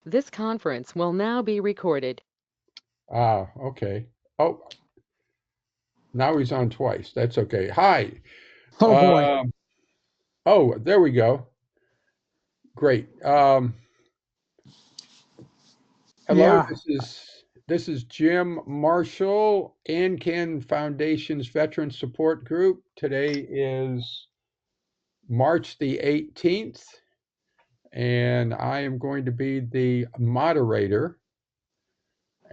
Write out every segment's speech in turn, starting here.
This conference will now be recorded. Ah, okay. Oh, now he's on twice. That's okay. Hi. Oh boy. Um, oh, there we go. Great. Hello, Yeah. this is Jim Marshall, AnCan Foundation's Veteran Support Group. Today is March the 18th, and I am going to be the moderator.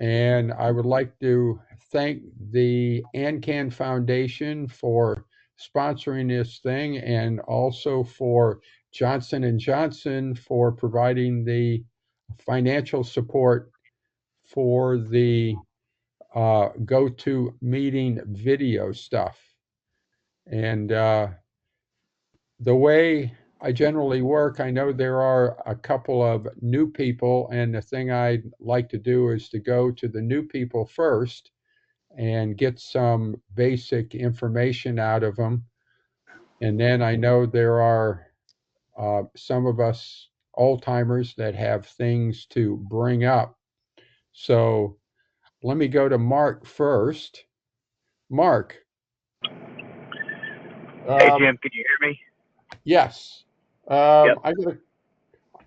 And I would like to thank the AnCan Foundation for sponsoring this thing, and also for Johnson and Johnson for providing the financial support for the go-to meeting video stuff. And the way I generally work, I know there are a couple of new people, and the thing I'd like to do is to go to the new people first and get some basic information out of them. And then I know there are some of us old timers that have things to bring up. So let me go to Mark first. Mark, Hey um, Jim, can you hear me? yes, Yep.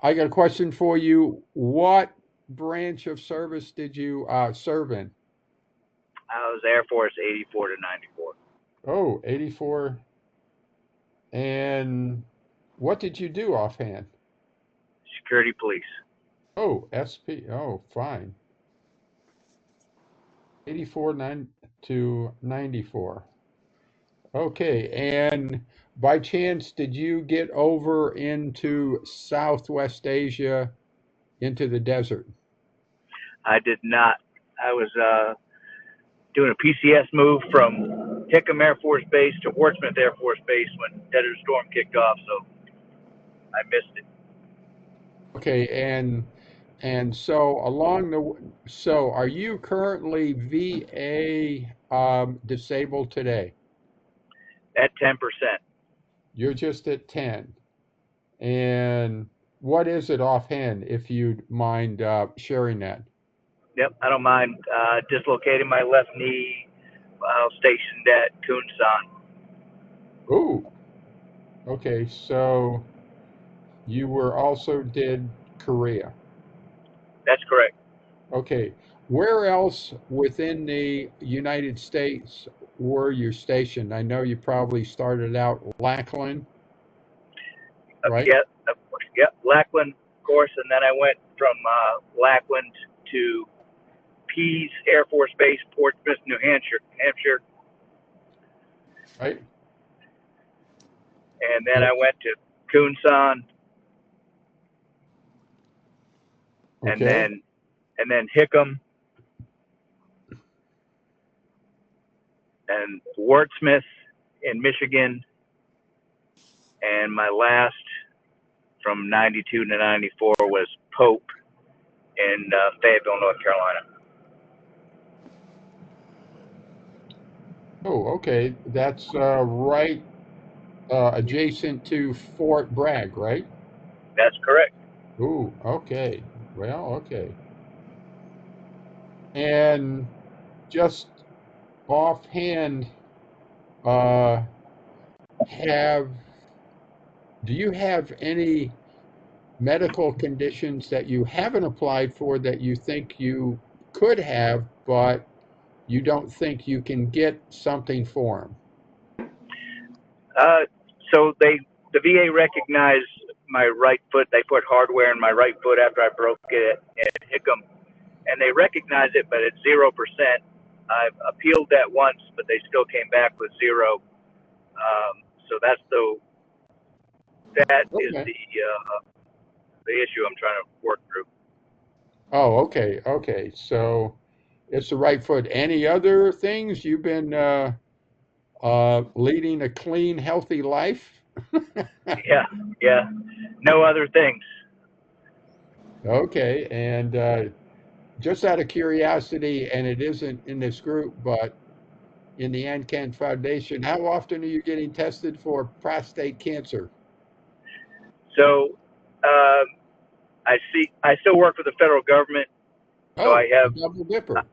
I got a question for you. What branch of service did you serve in? I was Air Force 84 to 94. Oh, 84. And what did you do offhand? Security police. Oh, SP. Oh, fine. 84 to 94. Okay. And by chance, did you get over into Southwest Asia into the desert? I did not. I was doing a PCS move from Hickam Air Force Base to Portsmouth Air Force Base when Desert Storm kicked off, so I missed it. Okay. And so so are you currently VA disabled today? At 10%. You're just at 10. And what is it offhand, if you'd mind sharing that? Yep, I don't mind dislocating my left knee while stationed at Kunsan. Oh, okay. So you were also did Korea. That's correct. Okay. Where else within the United States were you stationed? I know you probably started out Lackland, right? Yep, of course. Yep, Lackland, of course, and then I went from Lackland to Pease Air Force Base, Portsmouth, New Hampshire, Right? and then Yeah. I went to Kunsan, and Okay. then Hickam and Wordsmith in Michigan, and my last from '92 to '94 was Pope in Fayetteville, North Carolina. Oh, okay. That's right adjacent to Fort Bragg, right? That's correct. Ooh, okay. Well, okay. And just offhand, uh, have do you have any medical conditions that you haven't applied for that you think you could have, but you don't think you can get something for them? Uh, so the VA recognized my right foot. They put hardware in my right foot after I broke it at Hickam, and they recognized it, but it's 0%. I've appealed that once, but they still came back with zero. So that is Okay. the issue I'm trying to work through. Oh, okay, okay. So it's the right foot. Any other things you've been leading a clean, healthy life? Yeah, yeah. No other things. Okay, and just out of curiosity, and it isn't in this group, but in the AnCan Foundation, how often are you getting tested for prostate cancer? So, um, I still work for the federal government, so I Oh, a have double dipper.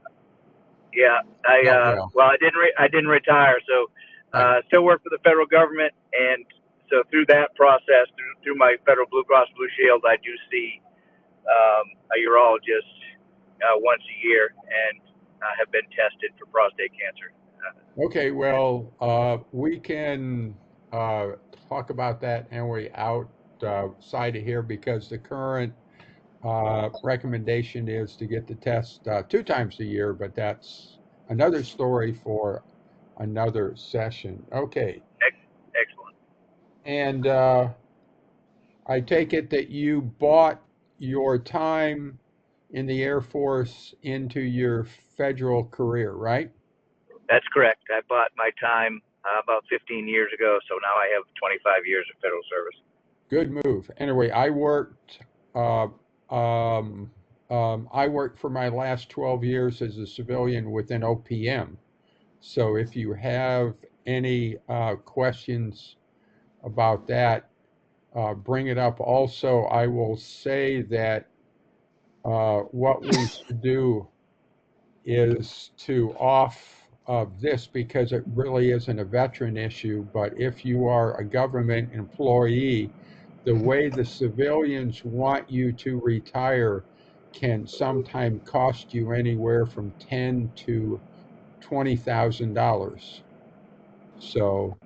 yeah. Oh, well, Well, I didn't retire, so right. still work for the federal government, and so through that process, through my federal Blue Cross Blue Shield, I do see a urologist once a year, and have been tested for prostate cancer. Okay, well, we can talk about that and we outside of here because the current recommendation is to get the test 2 times a year, but that's another story for another session. Okay, Excellent. and I take it that you bought your time in the Air Force into your federal career, right? That's correct. I bought my time about 15 years ago, so now I have 25 years of federal service. Good move. Anyway, uh, um, I worked for my last 12 years as a civilian within OPM. So if you have any questions about that, bring it up. Also, I will say that what we should do is to off of this because it really isn't a veteran issue, but if you are a government employee, the way the civilians want you to retire can sometimes cost you anywhere from ten to $20,000. So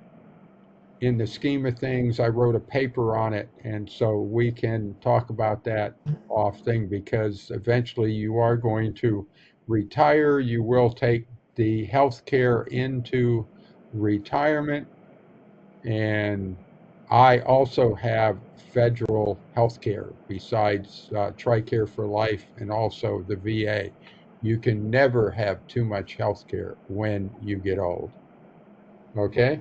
in the scheme of things, I wrote a paper on it, and so we can talk about that off thing because eventually you are going to retire. You will take the health care into retirement, and I also have federal health care besides TRICARE for Life and also the VA. You can never have too much health care when you get old. Okay?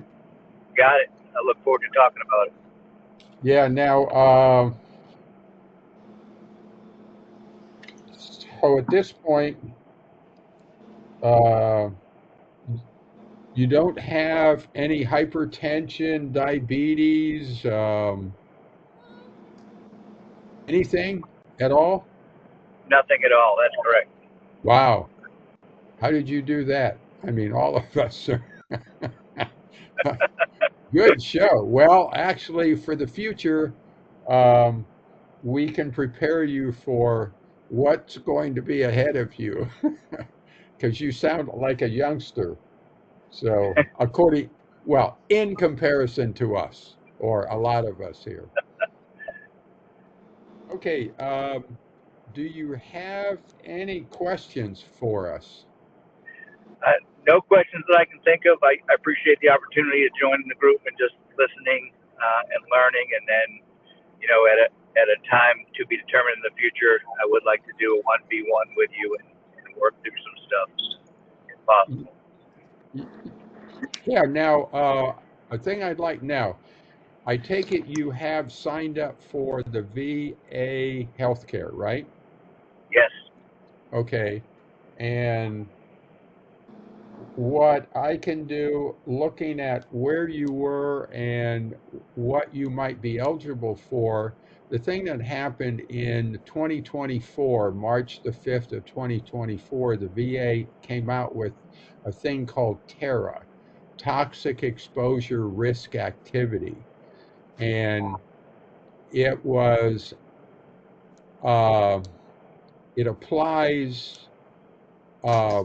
Got it. I look forward to talking about it. Yeah, now, so at this point, uh, you don't have any hypertension, diabetes, anything at all? Nothing at all. That's correct. Wow. How did you do that? I mean, all of us are. Good show. Well, actually, for the future, um, we can prepare you for what's going to be ahead of you because you sound like a youngster. So, in comparison to us, or a lot of us here. Okay, do you have any questions for us? No questions that I can think of. I appreciate the opportunity of joining the group and just listening and learning. And then, at a time to be determined in the future, I would like to do a 1v1 with you and work through some stuff if possible. Yeah, now, a thing I'd like now, I take it you have signed up for the VA healthcare, right? Yes. Okay. And what I can do, looking at where you were and what you might be eligible for, the thing that happened in 2024, March the 5th of 2024, the VA came out with a thing called TERA, Toxic Exposure Risk Activity. And it was, uh, it applies, uh,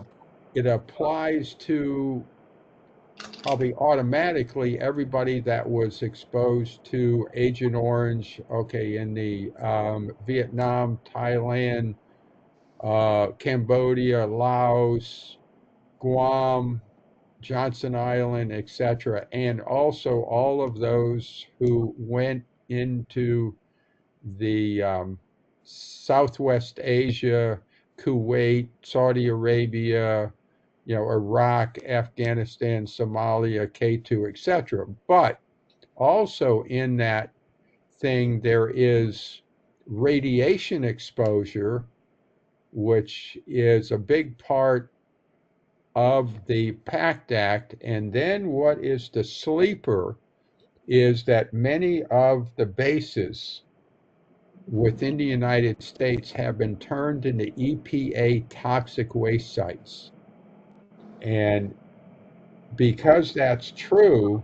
it applies to probably automatically everybody that was exposed to Agent Orange, okay, in the Vietnam, Thailand, Cambodia, Laos, Guam, Johnson Island, etc., and also all of those who went into the Southwest Asia, Kuwait, Saudi Arabia, Iraq, Afghanistan, Somalia, K2, etc. But also in that thing, there is radiation exposure, which is a big part of the PACT Act. And then what is the sleeper is that many of the bases within the United States have been turned into EPA toxic waste sites. And because that's true,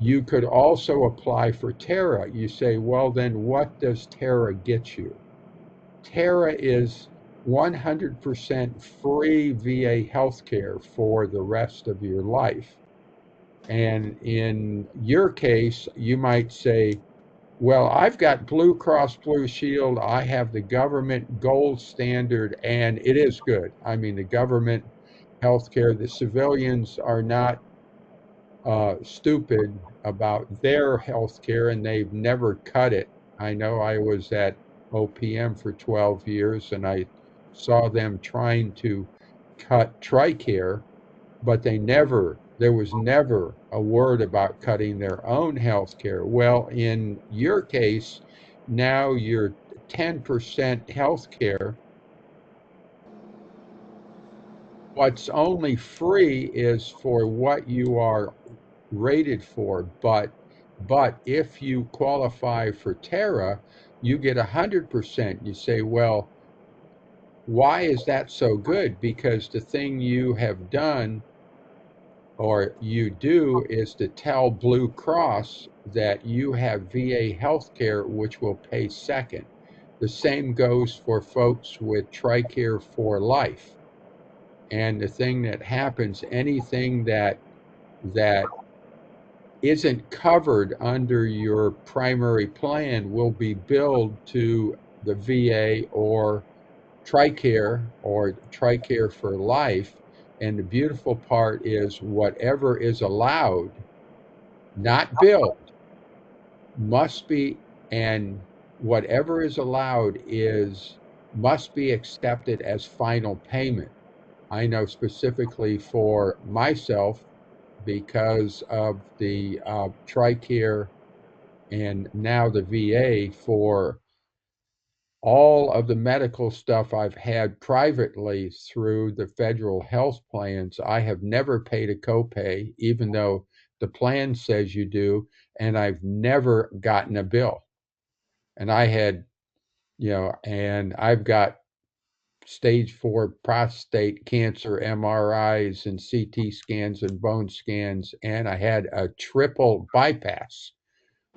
you could also apply for TERA. You say, well, then what does TERA get you? TERA is 100% free VA healthcare for the rest of your life. And in your case, you might say, well, I've got Blue Cross Blue Shield. I have the government gold standard, and it is good. I mean, the government healthcare, the civilians are not stupid about their healthcare, and they've never cut it. I know I was at OPM for 12 years, and I saw them trying to cut TRICARE, but there was never a word about cutting their own health care. Well, in your case, now you're 10% health care. What's only free is for what you are rated for, but if you qualify for TERA, you get 100%. You say, well, why is that so good? Because the thing you have done or you do is to tell Blue Cross that you have VA health care, which will pay second. The same goes for folks with TRICARE for life. And the thing that happens, anything that isn't covered under your primary plan will be billed to the VA or TRICARE for life. And the beautiful part is whatever is allowed, not billed, must be, and whatever is allowed must be accepted as final payment. I know specifically for myself, because of the TRICARE and now the VA, for all of the medical stuff I've had privately through the federal health plans, I have never paid a copay, even though the plan says you do, and I've never gotten a bill. And and I've got stage 4 prostate cancer MRIs and CT scans and bone scans, and I had a triple bypass.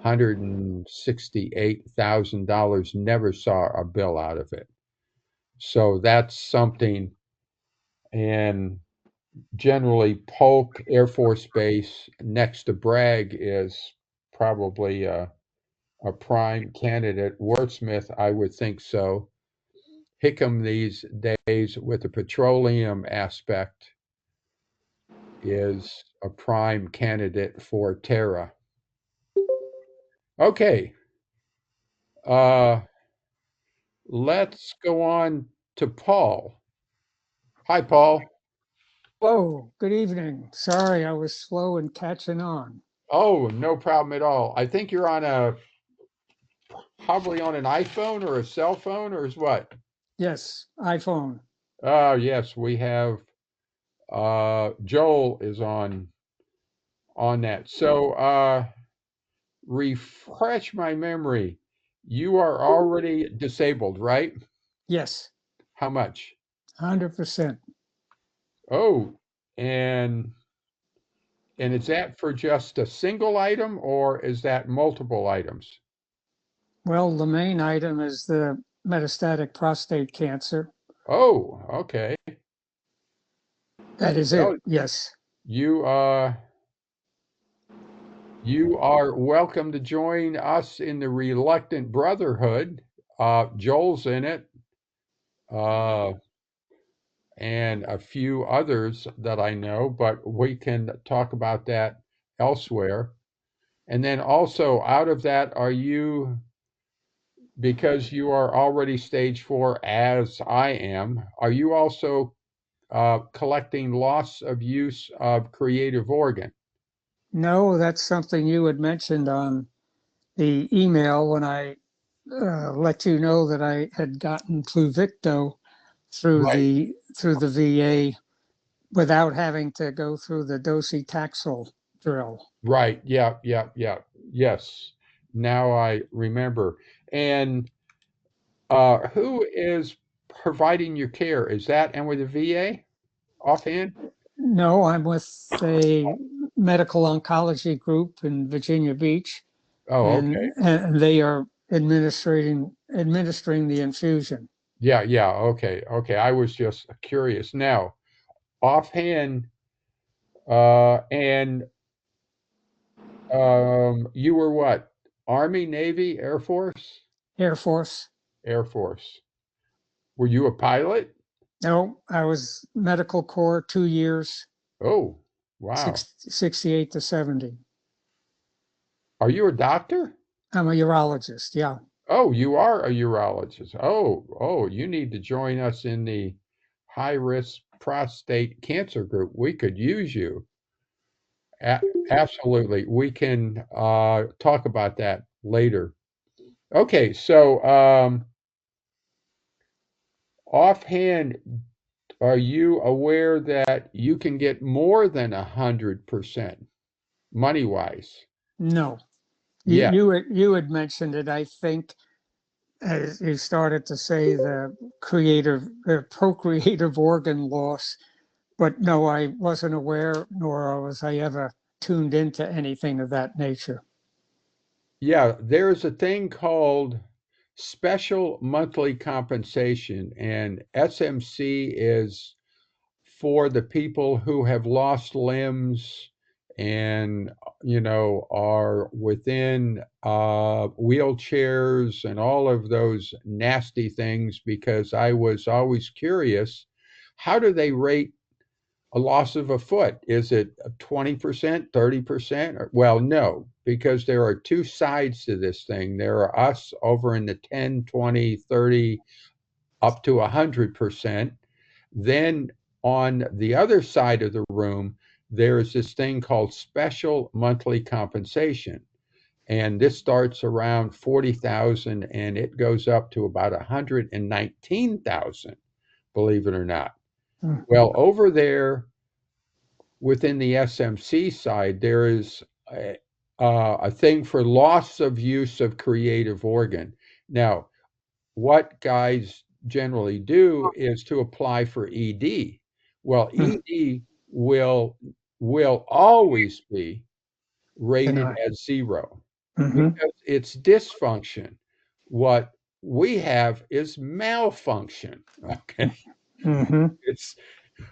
$168,000, never saw a bill out of it. So that's something. And generally, Polk Air Force Base next to Bragg is probably a prime candidate. Wordsmith, I would think so. Hickam these days, with the petroleum aspect, is a prime candidate for TERA. Okay, let's go on to Paul. Hi, Paul. Hello, good evening. Sorry, I was slow in catching on. Oh, no problem at all. I think you're probably on an iPhone or a cell phone, or is what? Yes, iPhone. Oh, yes, we have. Joel is on that. So, refresh my memory. You are already disabled, right? Yes, How much? 100%. Oh, and is that for just a single item, or is that multiple items? Well, the main item is the metastatic prostate cancer. Oh, okay. That is Well, it. Yes. you you are welcome to join us in the Reluctant Brotherhood. Joel's in it, uh, and a few others that I know, but we can talk about that elsewhere. And then also, out of that, because you are already stage 4, as I am, are you also collecting loss of use of creative organ? No, that's something you had mentioned on the email when I let you know that I had gotten Pluvicto Right. through the VA without having to go through the docetaxel drill. Right. Yeah. Yeah. Yeah. Yes. Now I remember. And Who is providing your care? Is that and with the VA offhand? No, I'm with a medical oncology group in Virginia Beach, Oh, okay. and they are administering the infusion. Yeah, yeah, okay, okay. I was just curious. Now, offhand, and you were what? Army, Navy, Air Force? Air Force. Air Force. Were you a pilot? No, I was medical corps 2 years, Oh, wow. 68 to 70. Are you a doctor? I'm a urologist. Yeah. Oh, you are a urologist. Oh, you need to join us in the high risk prostate cancer group. We could use you. Absolutely. We can talk about that later. Okay, so offhand, are you aware that you can get more than 100% money wise? No, Yeah, you had mentioned it. I think as you started to say the procreative organ loss, but no, I wasn't aware, nor was I ever tuned into anything of that nature. yeah. There's a thing called special monthly compensation, and SMC is for the people who have lost limbs and are within wheelchairs and all of those nasty things, because I was always curious, how do they rate a loss of a foot? Is it 20%, 30%? Well, no, because there are two sides to this thing. There are us over in the 10, 20, 30, up to 100%. Then on the other side of the room, there is this thing called special monthly compensation. And this starts around 40,000 and it goes up to about 119,000, believe it or not. Mm. Well, over there within the SMC side, there is a thing for loss of use of creative organ. Now, what guys generally do is to apply for ED. Well, Mm. ED will always be rated Deny. as 0 Mm-hmm. because it's dysfunction. What we have is malfunction. Okay, Mm-hmm. it's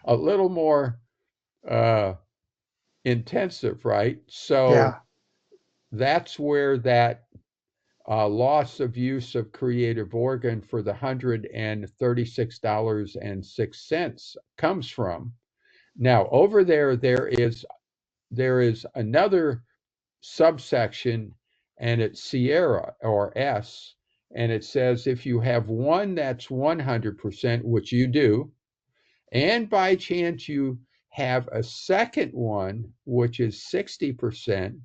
a little more uh, intensive, right? So Yeah. that's where that loss of use of creative organ for the $136.06 comes from. Now, over there, there is another subsection, and it's Sierra or S, and it says if you have one that's 100%, which you do, and by chance you have a second one, which is 60%,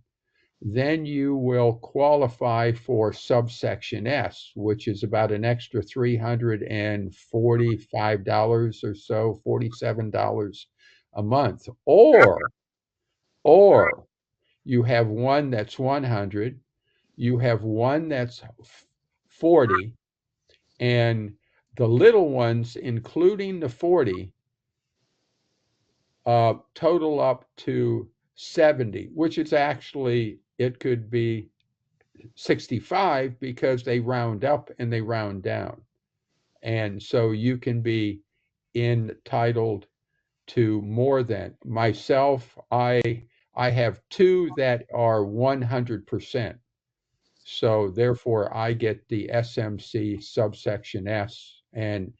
then you will qualify for subsection S, which is about an extra $345 or so, $47 a month. Or you have one that's 100, you have one that's 40, and the little ones, including the 40, total up to 70, which is actually, it could be 65 because they round up and they round down. And so you can be entitled to more than myself. I have two that are 100%. So therefore I get the SMC subsection S and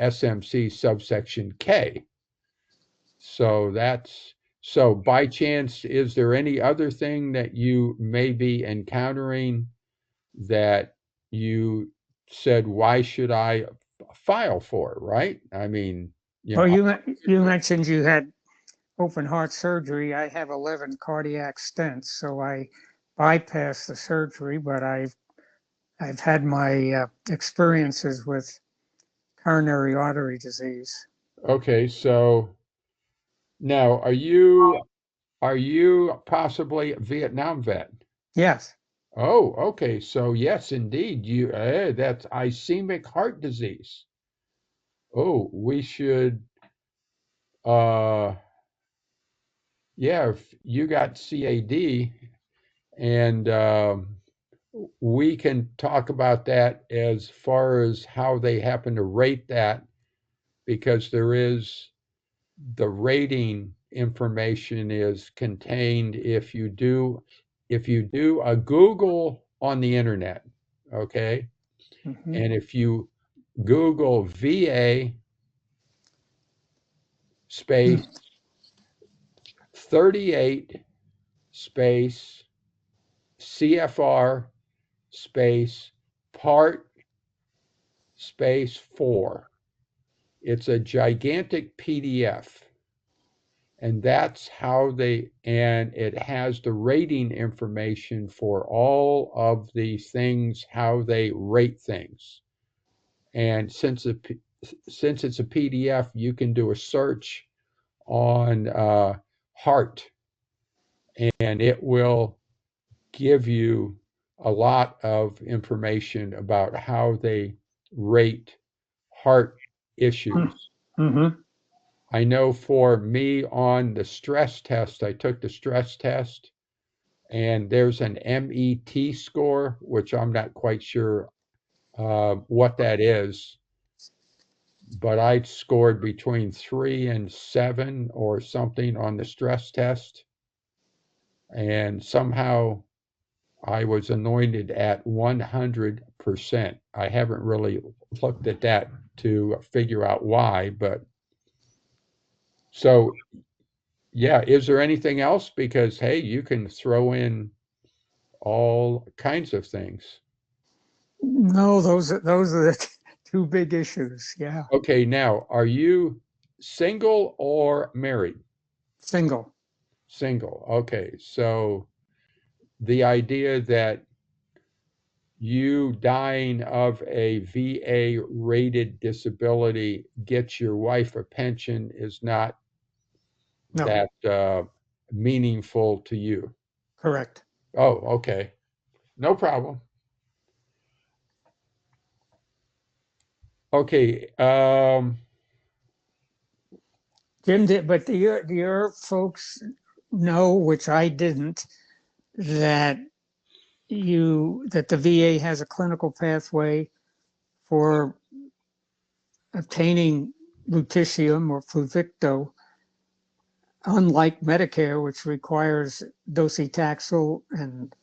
SMC subsection K. So by chance, is there any other thing that you may be encountering that you said, why should I file for it, right? I mean, Well, you mentioned you had open heart surgery. I have 11 cardiac stents, so I bypassed the surgery, but I've had my experiences with coronary artery disease. okay, so now are you possibly a Vietnam vet? Yes. Oh, okay. So yes, indeed, that's ischemic heart disease. Oh, we should, uh, yeah, if you got CAD, and we can talk about that as far as how they happen to rate that, because there is the rating information is contained if you do a Google on the internet, okay? Hmm. And if you Google VA space 38 space CFR space part space 4, it's a gigantic PDF. And that's how and it has the rating information for all of the things, how they rate things. And since it's a PDF, you can do a search on heart, and it will give you a lot of information about how they rate heart issues. Hmm. I know for me on the stress test, I took the stress test, and there's an MET score, which I'm not quite sure what that is, but I scored between 3 and 7 or something on the stress test, and somehow I was anointed at 100%. I haven't really looked at that to figure out why, but so yeah, is there anything else? Because hey, you can throw in all kinds of things. No, those are the two big issues. Yeah, Okay, now, are you single or married? single. Single. Okay, so the idea that you dying of a VA rated disability gets your wife a pension is not No, that meaningful to you. correct. Oh, okay. No problem. Okay. Jim did, but your folks know, which I didn't, that that the VA has a clinical pathway for obtaining lutetium or Pluvicto, unlike Medicare, which requires docetaxel and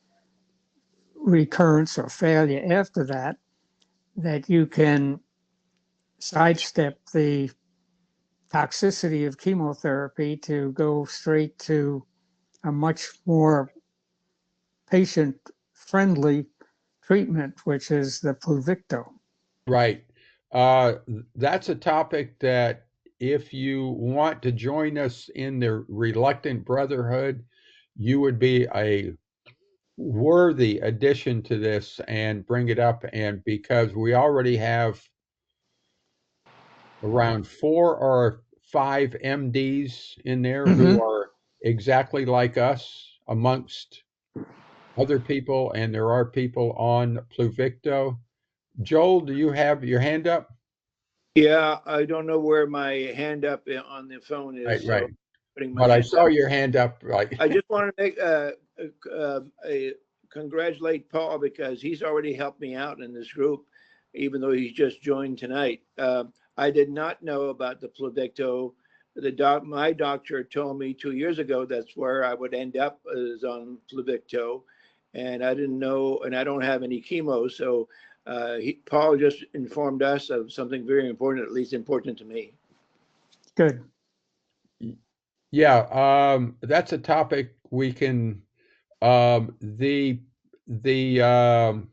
recurrence or failure after that, that you can sidestep the toxicity of chemotherapy to go straight to a much more patient friendly treatment, which is the Pluvicto. Right. That's a topic that if you want to join us in the Reluctant Brotherhood, you would be a worthy addition to this and bring it up. And because we already have around 4 or 5 MDs in there who Mm-hmm. are exactly like us amongst other people, and there are people on Pluvicto. Joel, do you have your hand up? Yeah, I don't know where my hand up on the phone Right, is, so right. putting my But I hand saw up. your hand up, like, I just want to make congratulate Paul because he's already helped me out in this group, even though he's just joined tonight. I did not know about the Pluvicto. My doctor told me 2 years ago that's where I would end up is on Pluvicto, and I didn't know, and I don't have any chemo, so Paul just informed us of something very important, at least important to me. Good. yeah, that's a topic we can, um, the, the, um,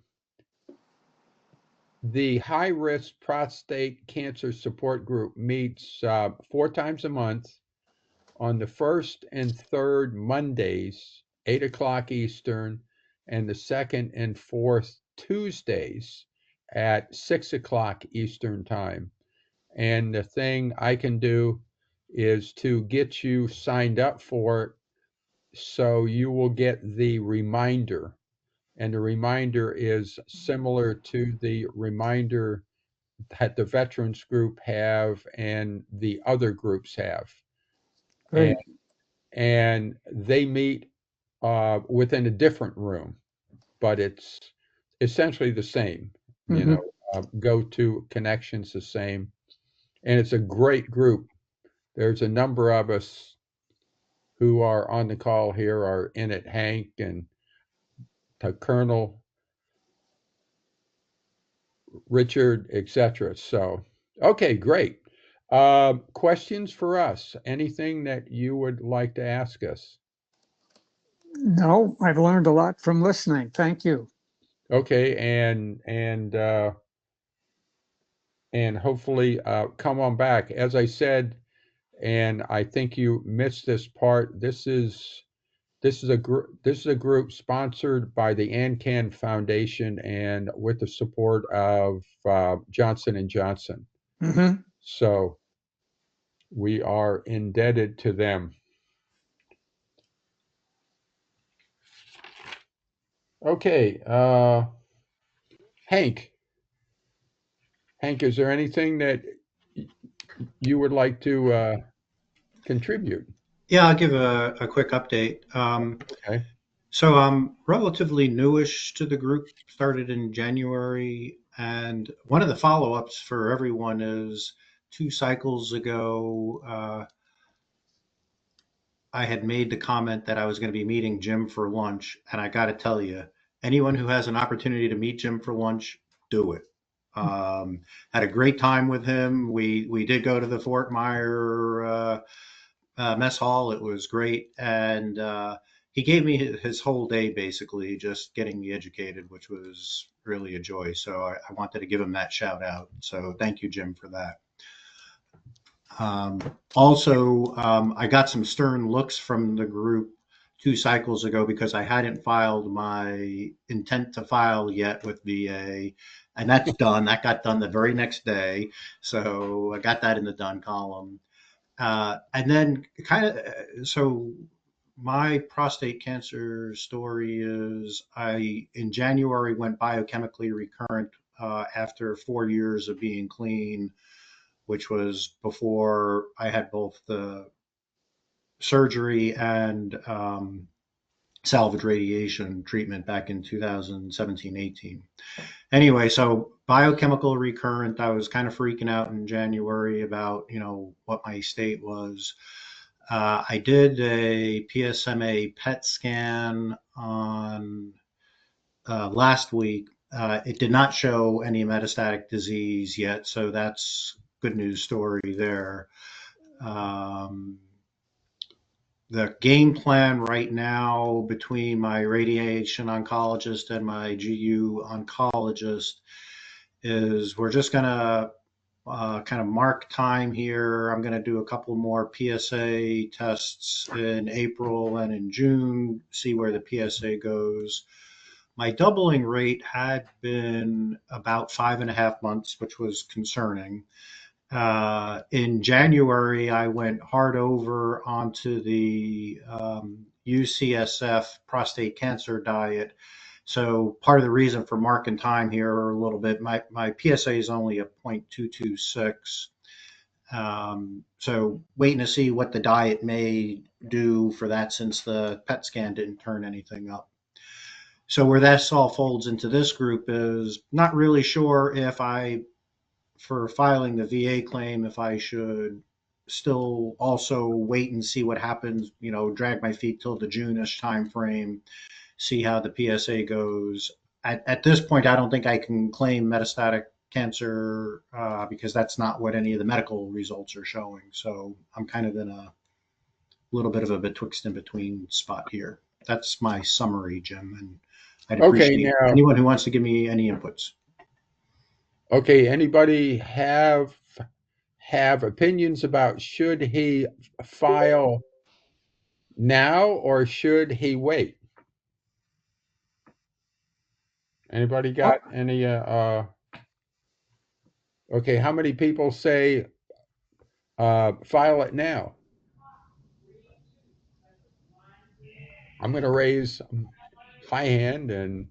the high risk prostate cancer support group meets 4 times a month on the first and third Mondays, 8 o'clock Eastern, and the second and fourth Tuesdays at 6 o'clock Eastern time. And the thing I can do is to get you signed up for it so you will get the reminder. and the reminder is similar to the reminder that the veterans group have and the other groups have. And, Great. and they meet within a different room, but it's essentially the same. You Hmm. know, go-to connections the same, and it's a great group. There's a number of us who are on the call here are in it, Hank and Colonel Richard, etc. So, okay, great. Questions for us? Anything that you would like to ask us? No, I've learned a lot from listening. Thank you. Okay, and hopefully come on back. As I said, and I think you missed this part. This is a group sponsored by the AnCan Foundation and with the support of Johnson and Johnson. Hmm. So we are indebted to them. Okay, Hank. Hank, is there anything that you would like to contribute? Yeah, I'll give a quick update. Okay. So I'm relatively newish to the group, started in January, and one of the follow-ups for everyone is 2 cycles ago, I had made the comment that I was going to be meeting Jim for lunch, and I got to tell you, anyone who has an opportunity to meet Jim for lunch, do it. Had a great time with him. We did go to the Fort Myer mess hall. It was great, and he gave me his whole day basically, just getting me educated, which was really a joy. So I wanted to give him that shout out. So thank you, Jim, for that. Also, I got some stern looks from the group 2 cycles ago because I hadn't filed my intent to file yet with VA, and that's done. That got done the very next day, so I got that in the done column. And then so my prostate cancer story is I in January went biochemically recurrent after 4 years of being clean, which was before I had both the surgery and salvage radiation treatment back in 2017-18. Anyway, so biochemical recurrent, I was kind of freaking out in January about, what my state was. I did a PSMA PET scan on last week. It did not show any metastatic disease yet, so that's good news story there. Um, the game plan right now between my radiation oncologist and my GU oncologist is we're just going to kind of mark time here. I'm going to do a couple more PSA tests in April and in June, see where the PSA goes. My doubling rate had been about 5.5 months, which was concerning. In January, I went hard over onto the UCSF prostate cancer diet. So part of the reason for marking time here a little bit, my PSA is only a 0.226. So waiting to see what the diet may do for that since the PET scan didn't turn anything up. So where that all folds into this group is not really sure if for filing the VA claim, if I should still also wait and see what happens, drag my feet till the June-ish timeframe, see how the PSA goes. At this point, I don't think I can claim metastatic cancer because that's not what any of the medical results are showing. So I'm kind of in a little bit of a betwixt and between spot here. That's my summary, Jim, and I'd Okay, appreciate now, anyone who wants to give me any inputs. okay, anybody have opinions about should he file now or should he wait? Anybody got any okay, how many people say file it now? I'm going to raise my hand and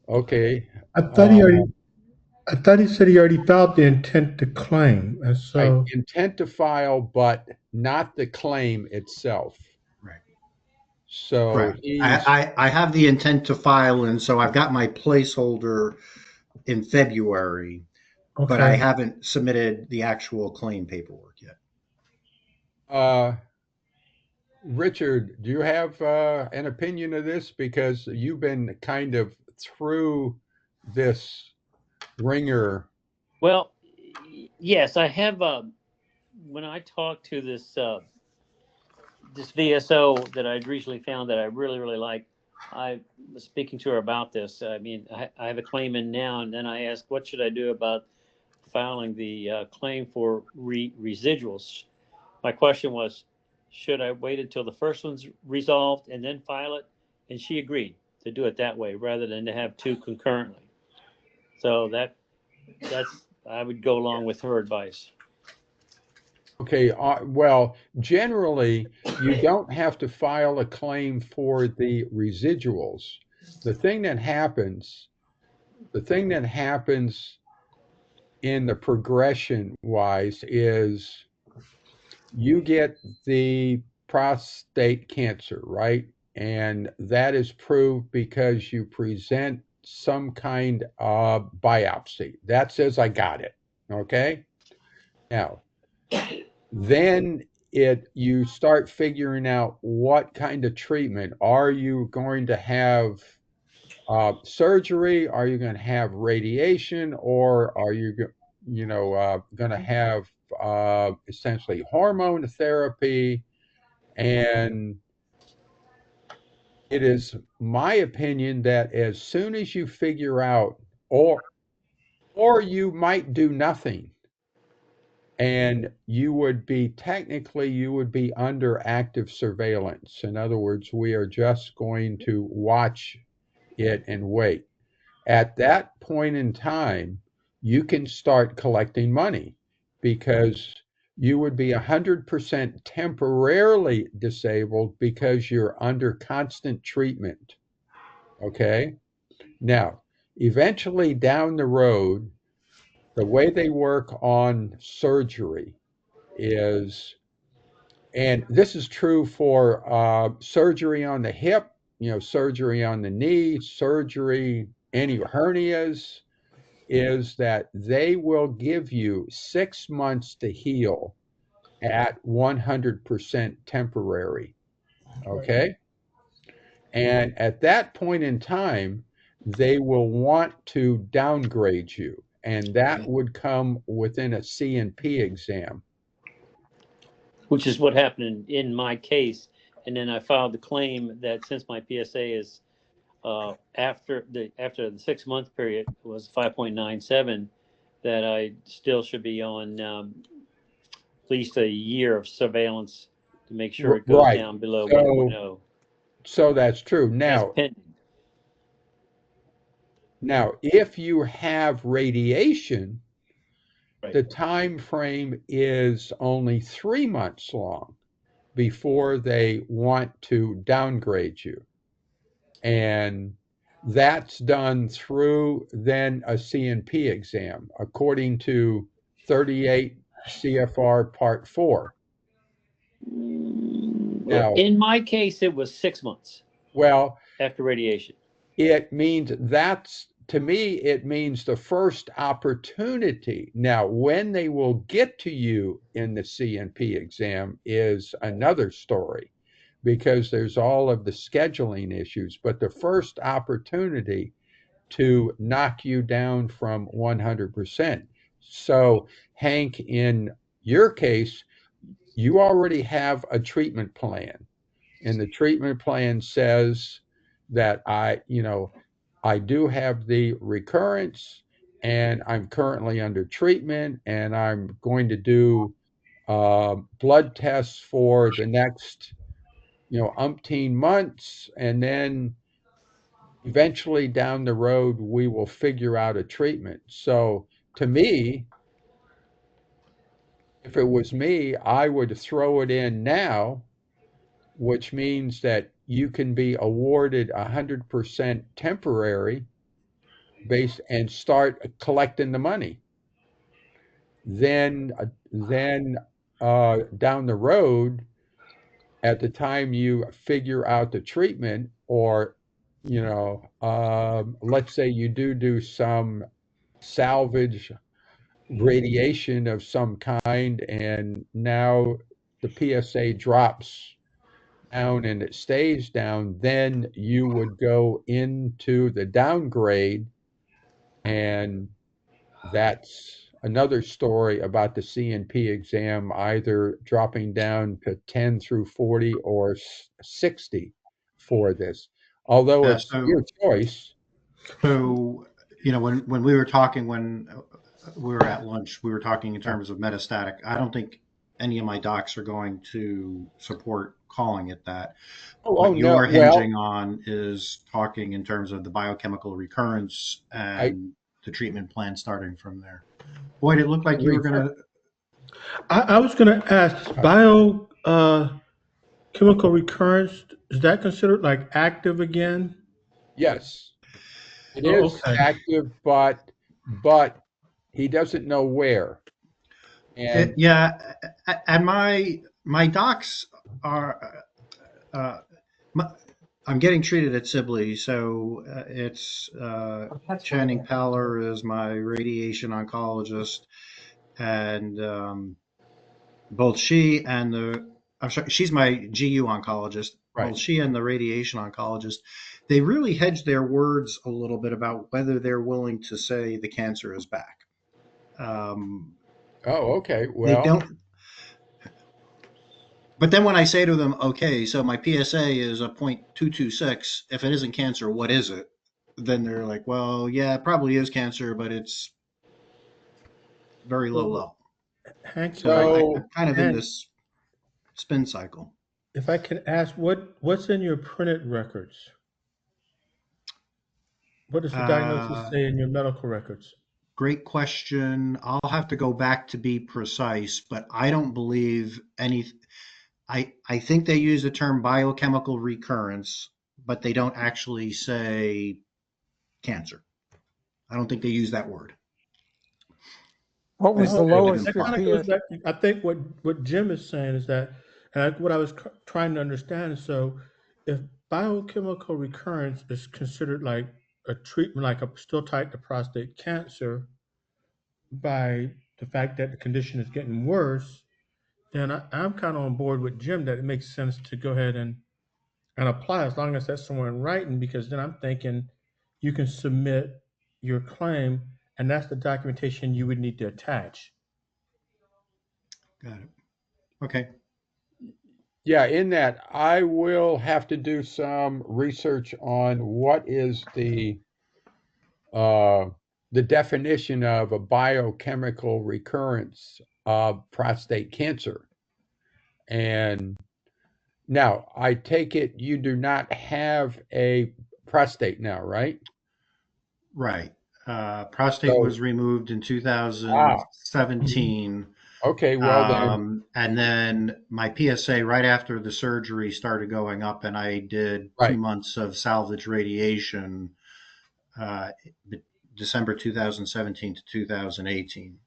Okay. I thought he Uh, already. I thought he said he already filed the intent to claim, and I so intent to file, but not the claim itself. Right. So Correct. he's I have the intent to file, and so I've got my placeholder in February, but I okay. haven't submitted the actual claim paperwork yet. uh, Richard, do you have an opinion of this? Because you've been kind of through this ringer. Well, yes, I have. When I talked to this VSO that I'd recently found that I really really like, I was speaking to her about this. I mean, I have a claim in now, and then I asked, what should I do about filing the claim for residuals? My question was, should I wait until the first one's resolved and then file it? And she agreed to do it that way rather than to have two concurrently. So that's I would go along with her advice. Okay, well, generally, you don't have to file a claim for the residuals. The thing that happens, the thing that happens in the progression wise is you get the prostate cancer, right? And that is proved because you present some kind of biopsy that says, I got it. Okay. Now, then you start figuring out what kind of treatment. Are you going to have surgery? Are you going to have radiation, or are you going to have essentially hormone therapy? And it is my opinion that as soon as you figure out, or you might do nothing, and you would be under active surveillance. In other words, we are just going to watch it and wait. At that point in time, you can start collecting money because you would be 100% temporarily disabled because you're under constant treatment. Okay. Now, eventually down the road, the way they work on surgery is, and this is true for surgery on the hip, surgery on the knee, surgery, any hernias, is that they will give you 6 months to heal at 100% temporary. Okay. And at that point in time, they will want to downgrade you. And that would come within a C&P exam. Which is what happened in my case. And then I filed the claim that since my PSA is after the 6 month period was 5.97, that I still should be on at least a year of surveillance to make sure it goes Right. down below So 1.0. so that's true. That's Now, pending. if you have radiation, Right. the time frame is only 3 months long before they want to downgrade you. And that's done through then a C&P exam, according to 38 CFR Part 4. Now, In my case, it was 6 months well, after radiation. it means to me, it means the first opportunity. Now, when they will get to you in the C&P exam is another story because there's all of the scheduling issues. But the first opportunity to knock you down from 100%. So, Hank, in your case, you already have a treatment plan, and the treatment plan says that I do have the recurrence, and I'm currently under treatment, and I'm going to do blood tests for the next, umpteen months, and then eventually down the road we will figure out a treatment. So to me, if it was me, I would throw it in now, which means that you can be awarded 100% temporary, base and start collecting the money. Then down the road, at the time you figure out the treatment, or let's say you do some salvage radiation of some kind, and now the PSA drops down and it stays down, then you would go into the downgrade, and that's another story about the CNP exam either dropping down to 10 through 40 or 60 for this. Although Yeah, it's your choice. so when we were talking, when we were at lunch, we were talking in terms of metastatic. I don't think any of my docs are going to support calling it that. Oh What no, you're well, hinging on is talking in terms of the biochemical recurrence and the treatment plan starting from there. Boyd, it looked like you were going to. I was going to ask, chemical recurrence, is that considered like active again? yes, it Oh, is okay. active, but he doesn't know where. And Yeah, and my docs are. I'm getting treated at Sibley, so it's Channing Paller is my radiation oncologist, and both she and the I'm sorry, she's my GU oncologist. right. Both she and the radiation oncologist, they really hedge their words a little bit about whether they're willing to say the cancer is back. Oh, okay. They Well, don't. But then when I say to them, okay, so my PSA is a 0.226, if it isn't cancer, what is it? Then they're like, well, yeah, it probably is cancer, but it's very low So, level. Hank, So I'm so kind of in Hank, this spin cycle. if I can ask, what's in your printed records? What does the diagnosis Uh, say in your medical records? Great question. I'll have to go back to be precise, but I don't believe any. I think they use the term biochemical recurrence, but they don't actually say cancer. I don't think they use that word. What was the Oh, I okay, live lowest in that for kind Florida. of goes PS? back. I think what Jim is saying is that, and what I was trying to understand is, so if biochemical recurrence is considered like a treatment, like a still tied to prostate cancer, by the fact that the condition is getting worse, then I'm kind of on board with Jim that it makes sense to go ahead and apply, as long as that's somewhere in writing, because then I'm thinking you can submit your claim, and that's the documentation you would need to attach. Got it. Okay. yeah, in that I will have to do some research on what is uh, the definition of a biochemical recurrence of prostate cancer. And now I take it you do not have a prostate now, right? Right. Prostate So, was removed in ah, 2017. okay, well then, And then my PSA right after the surgery started going up, and I did two right. months of salvage radiation, uh, December 2017 to 2018.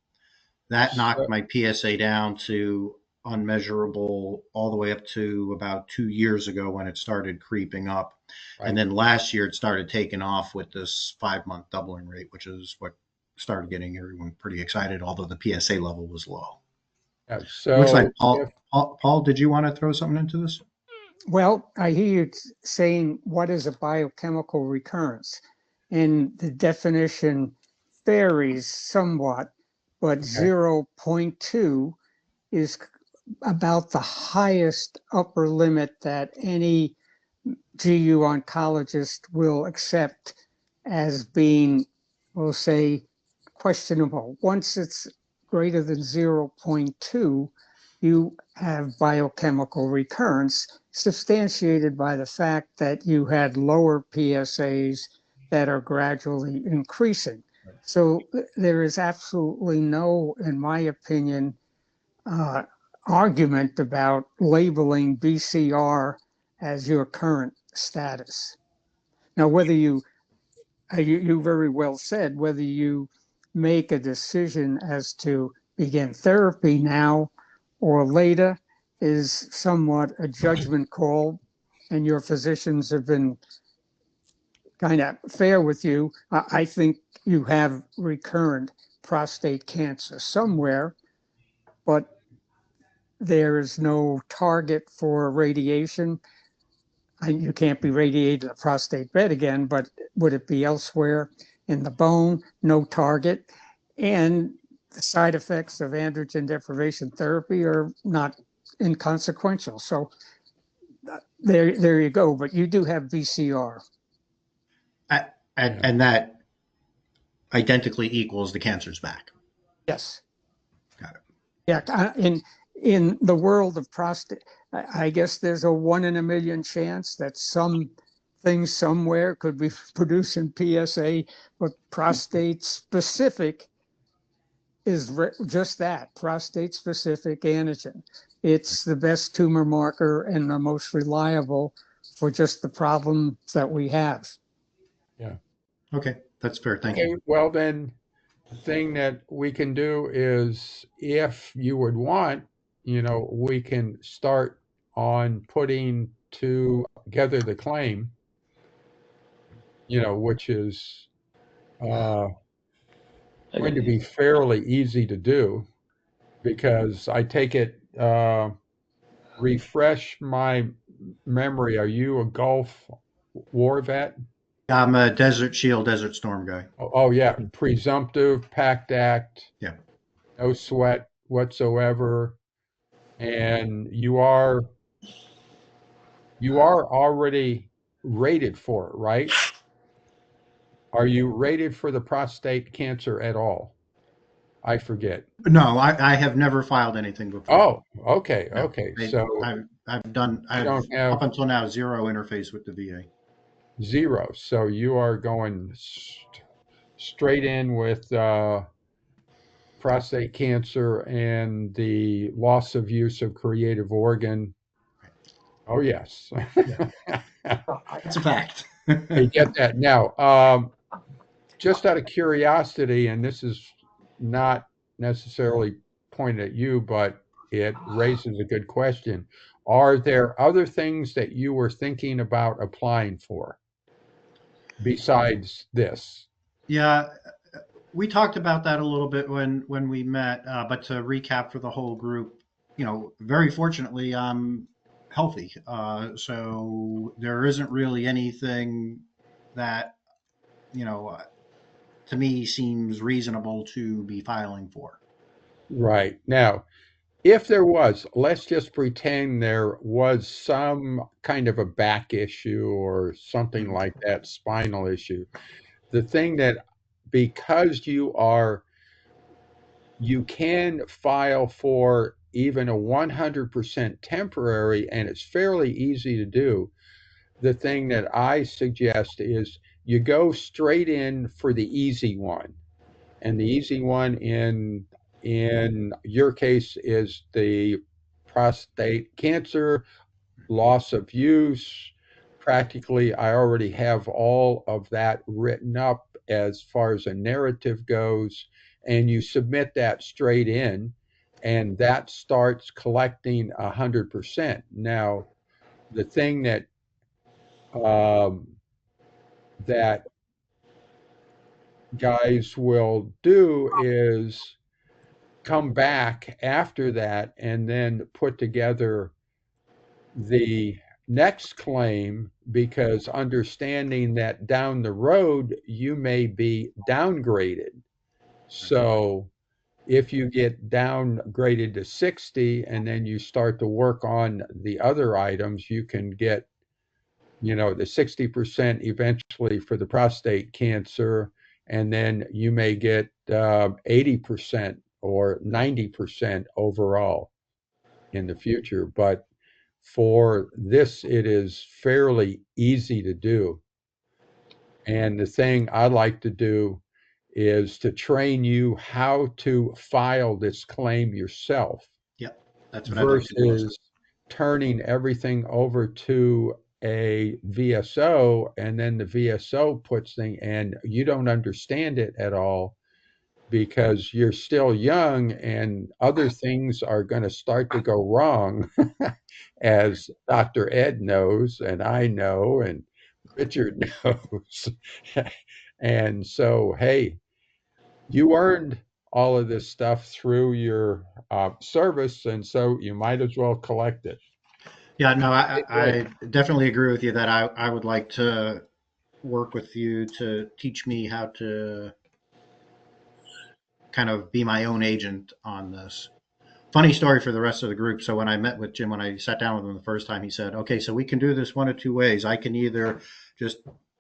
That knocked So, my PSA down to unmeasurable all the way up to about 2 years ago when it started creeping up. And right. then last year it started taking off with this 5 month doubling rate, which is what started getting everyone pretty excited, although the PSA level was low. It looks like So if Paul, did you want to throw something into this? Well, I hear you saying what is a biochemical recurrence? And the definition varies somewhat, but okay, 0.2 is about the highest upper limit that any GU oncologist will accept as being, we'll say, questionable. Once it's greater than 0.2, you have biochemical recurrence substantiated by the fact that you had lower PSAs that are gradually increasing. So there is absolutely no, in my opinion, uh, argument about labeling BCR as your current status. Now, whether you you very well said, whether you make a decision as to begin therapy now or later is somewhat a judgment call, and your physicians have been kind of fair with you. I think you have recurrent prostate cancer somewhere, but there is no target for radiation. You can't be radiated a prostate bed again, but would it be elsewhere in the bone? No target. And the side effects of androgen deprivation therapy are not inconsequential. So there you go. But you do have BCR. And that identically equals the cancer's back. Yes. Got it. Yeah. In the world of prostate, I guess there's a 1 in a million chance that some things somewhere could be producing PSA, but prostate specific is just that, prostate specific antigen. It's the best tumor marker and the most reliable for just the problems that we have. Yeah. Okay, that's fair. Thank Okay, you. well then, the thing that we can do is, if you would want, we can start on putting together the claim, which is going to be fairly easy to do, because I take it, refresh my memory. Are you a Gulf War vet? I'm a Desert Shield, Desert Storm guy. Oh yeah, presumptive PACT Act. Yeah. No sweat whatsoever, and you are already rated for it, right? Are you rated for the prostate cancer at all? I forget. No, I have never filed anything before. Oh, okay, No, okay. So I've don't have up until now zero interface with the VA. zero. So you are going straight in with prostate cancer and the loss of use of creative organ. Oh yes. It's a fact. I get that. Now, just out of curiosity, and this is not necessarily pointed at you, but it raises a good question. Are there other things that you were thinking about applying for besides this? Yeah, we talked about that a little bit when we met. But to recap for the whole group, very fortunately, I'm healthy. So there isn't really anything that to me seems reasonable to be filing for. Right. Now, if there was, let's just pretend there was some kind of a back issue or something like that, spinal issue. The thing that, because you can file for even a 100% temporary, and it's fairly easy to do. The thing that I suggest is you go straight in for the easy one. And the easy one in your case is the prostate cancer, loss of use. Practically, I already have all of that written up as far as a narrative goes, and you submit that straight in, and that starts collecting 100%. Now, the thing that guys will do is come back after that and then put together the next claim, because understanding that down the road you may be downgraded. So if you get downgraded to 60 and then you start to work on the other items, you can get, the 60% eventually for the prostate cancer, and then you may get 80% or 90% overall in the future. But for this, it is fairly easy to do. And the thing I like to do is to train you how to file this claim yourself. Yep, that's what I'd like to do. Versus turning everything over to a VSO, and then the VSO puts thing, and you don't understand it at all because you're still young and other things are going to start to go wrong, as Dr. Ed knows, and I know, and Richard knows. And so, hey, you earned all of this stuff through your service, and so you might as well collect it. Yeah, no, I definitely agree with you that I would like to work with you to teach me how to kind of be my own agent on this. Funny story for the rest of the group. So when I met with Jim, when I sat down with him the first time, he said, okay, so we can do this one of two ways. I can either just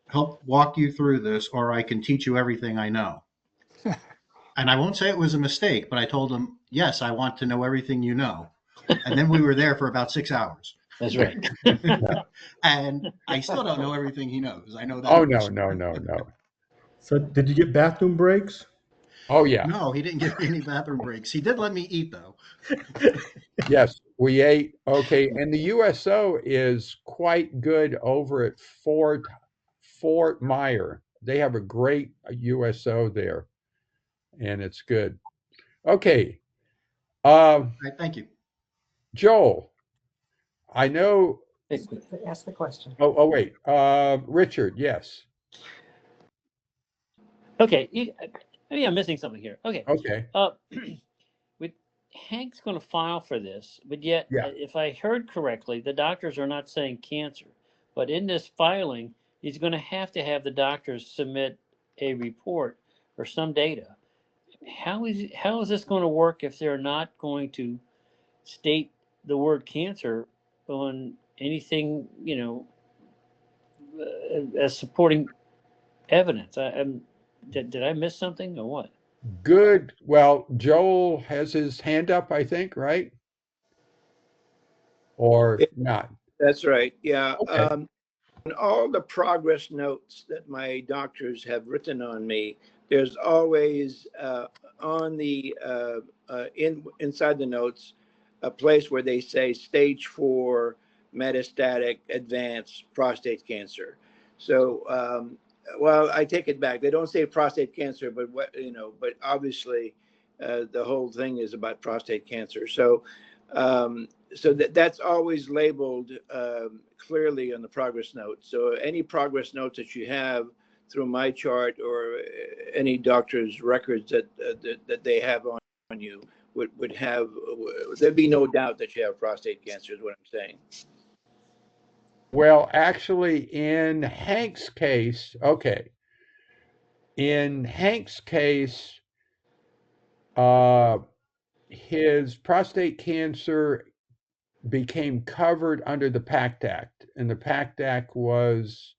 help walk you through this, or I can teach you everything I know. And I won't say it was a mistake, but I told him, yes, I want to know everything you know. And then we were there for about 6 hours. That's right. And I still don't know everything he knows. I know that. Oh, no. So did you get bathroom breaks? Oh, yeah. No, he didn't give me any bathroom breaks. He did let me eat, though. Yes, we ate. Okay, and the USO is quite good over at Fort Myer. They have a great USO there, and it's good. Okay, All right, thank you. Joel, I know. Ask the question. Oh, wait, Richard. Yes. Okay, maybe I'm missing something here. Okay, Okay. with Hank's going to file for this, but yet, Yeah. if I heard correctly, the doctors are not saying cancer, but in this filing, he's going to have the doctors submit a report or some data. How is this going to work if they're not going to state the word cancer on anything, as supporting evidence? Did I miss something or what? Good. Well, Joel has his hand up, I think, right? Or not? That's right. Yeah. Okay. On all the progress notes that my doctors have written on me, there's always on the inside the notes a place where they say stage 4 metastatic advanced prostate cancer. So, well, I take it back. They don't say prostate cancer, but but obviously the whole thing is about prostate cancer. So, that's always labeled clearly on the progress notes. So any progress notes that you have through my chart or any doctor's records that they have on you would have, there'd be no doubt that you have prostate cancer is what I'm saying. Well, actually, in Hank's case, okay. In Hank's case, his prostate cancer became covered under the PACT Act, and the PACT Act was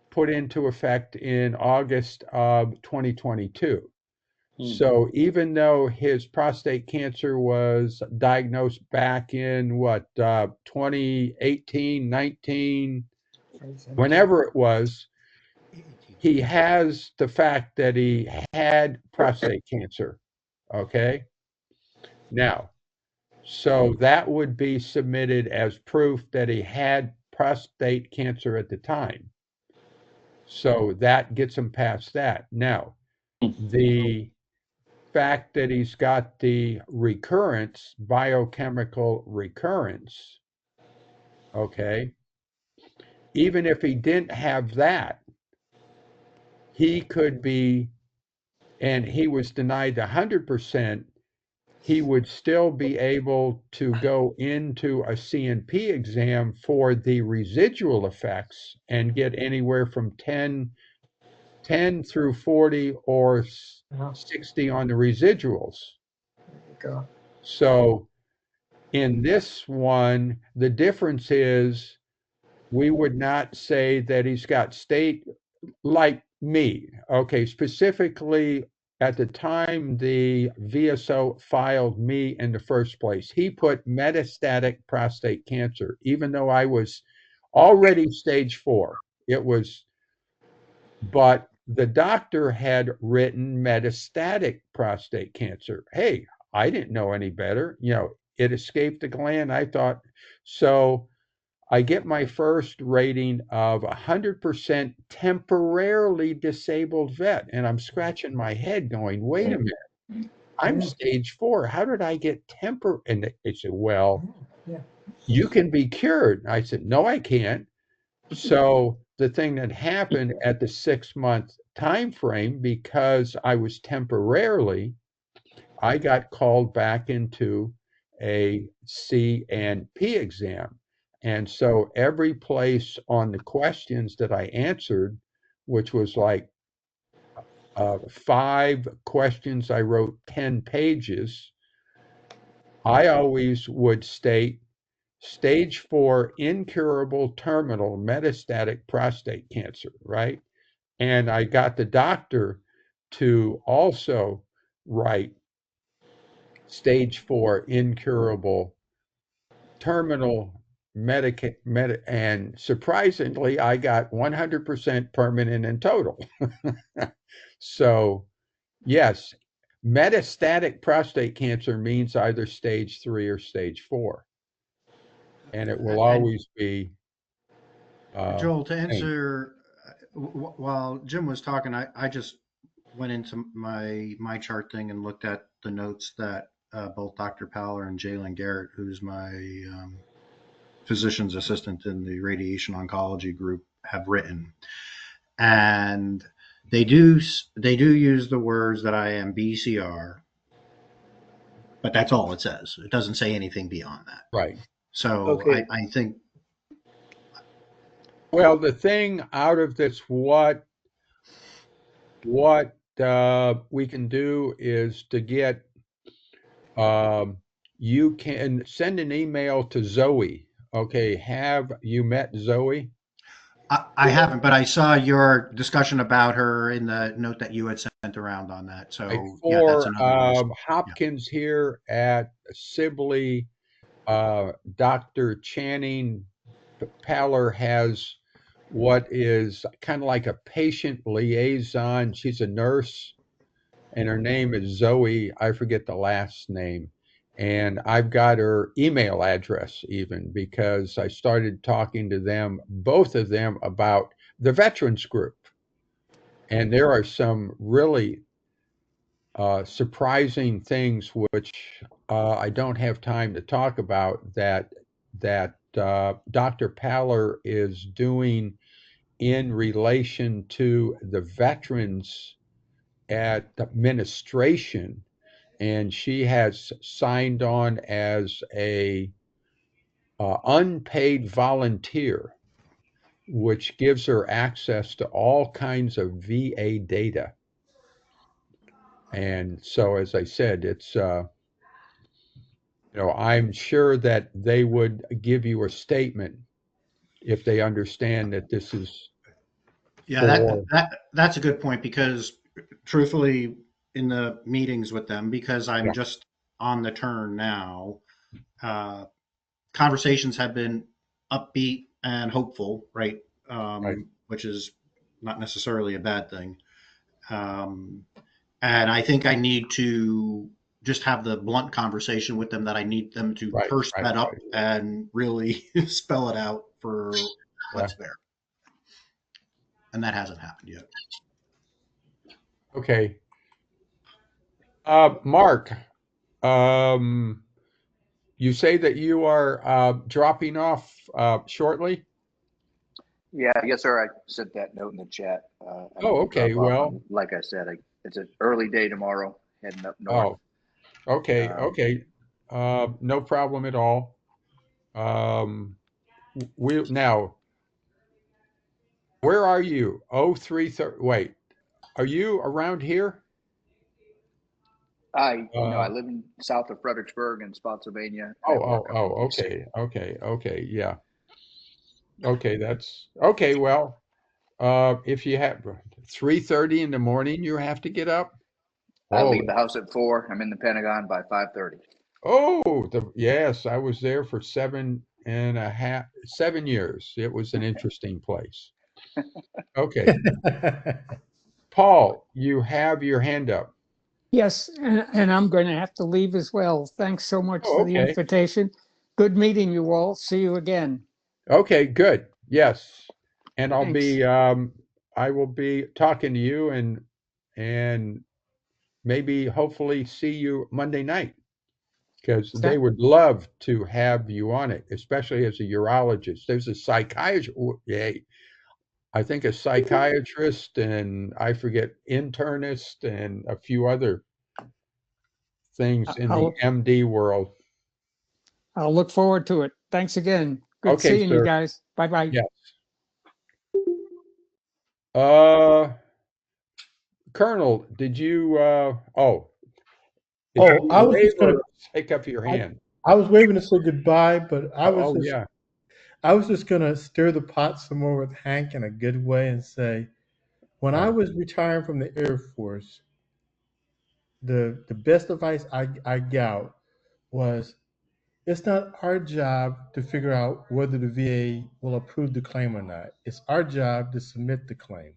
put into effect in August of 2022. So even though his prostate cancer was diagnosed back in 2018, 19, whenever it was, he has the fact that he had prostate cancer. Okay. Now, so that would be submitted as proof that he had prostate cancer at the time. So that gets him past that. Now, the fact that he's got the recurrence, biochemical recurrence, okay, even if he didn't have that, he could be, and he was denied 100%, he would still be able to go into a CNP exam for the residual effects and get anywhere from 10 through 40 or 60 on the residuals. There you go. So in this one, the difference is we would not say that he's got state like me. Okay, specifically at the time the VSO filed me in the first place, he put metastatic prostate cancer, even though I was already stage 4. It was, but the doctor had written metastatic prostate cancer. Hey, I didn't know any better. It escaped the gland. I thought, so I get my first rating of 100% temporarily disabled vet. And I'm scratching my head going, wait a minute, I'm stage 4. How did I get And they said, well, Yeah. you can be cured. I said, no, I can't. So the thing that happened at the 6-month time frame, because I was temporarily, I got called back into a C and P exam. And so every place on the questions that I answered, which was like 5 questions, I wrote 10 pages. I always would state stage 4 incurable terminal metastatic prostate cancer, right? And I got the doctor to also write stage 4 incurable terminal and surprisingly, I got 100% permanent and total. So, yes, metastatic prostate cancer means either stage 3 or stage 4, and it will And always be. Joel, to Same. answer, while Jim was talking, I just went into my chart thing and looked at the notes that both Dr. Powler and Jalen Garrett, who's my physician's assistant in the radiation oncology group, have written, and they do use the words that I am BCR, but that's all it says. It doesn't say anything beyond that. Right. So Okay. I think. Well, the thing out of this, what we can do is to get, you can send an email to Zoe. Okay, have you met Zoe? I haven't, but I saw your discussion about her in the note that you had sent around on that. So yeah, that's For another reason. Yeah. Hopkins here at Sibley, Dr. Channing Paller has what is kind of like a patient liaison. She's a nurse, and her name is Zoe. I forget the last name. And I've got her email address even because I started talking to them, both of them, about the veterans group. And there are some really surprising things which I don't have time to talk about that Dr. Paller is doing in relation to the veterans at administration, and she has signed on as a unpaid volunteer, which gives her access to all kinds of VA data. And so, as I said, it's I'm sure that they would give you a statement if they understand that this is Yeah, for. that's a good point because truthfully, in the meetings with them, because I'm Yeah, just on the turn now, uh, conversations have been upbeat and hopeful, right? right, Which is not necessarily a bad thing. And I think I need to just have the blunt conversation with them that I need them to right, purse right, that up right. and really spell it out for Yeah. what's there. And that hasn't happened yet. Okay. Mark, um, you say that you are dropping off shortly? Yeah, yes, sir. I sent that note in the chat. I Oh, need to okay. drop off. Well, Like I said, it's an early day tomorrow, heading up north. oh, okay, Um, okay. No problem at all. Um, now, where are you? Oh, 330. Wait, are you around here? I live in south of Fredericksburg in Spotsylvania. I Oh, work oh, up oh, in DC. okay. Yeah. Okay, that's okay. Well, if you have 3:30 in the morning, you have to get up. I Oh, leave the house at 4. I'm in the Pentagon by 5:30. oh, yes, I was there for 7 years. It was an interesting place. Okay, Paul, you have your hand up. Yes, and I'm going to have to leave as well. Thanks so much Oh, for the okay. invitation. Good meeting you all. See you again. Okay, good. Yes. And I'll Thanks. be I will be talking to you and maybe hopefully see you Monday night because they That, would love to have you on it, especially as a urologist. There's a psychiatrist, yay, I think a psychiatrist and I forget internist and a few other things in the I'll MD world. I'll look forward to it. Thanks again. Good Okay, seeing you sir. guys. Bye bye. Yes. Uh, Colonel, did you is that Oh, a I was wave just or gonna. a shake up your I, hand? I was waving to say goodbye, but Oh, yeah. I was just gonna stir the pot some more with Hank in a good way and say, when I Oh, was retiring from the Air Force, the best advice I got was, it's not our job to figure out whether the VA will approve the claim or not. It's our job to submit the claim.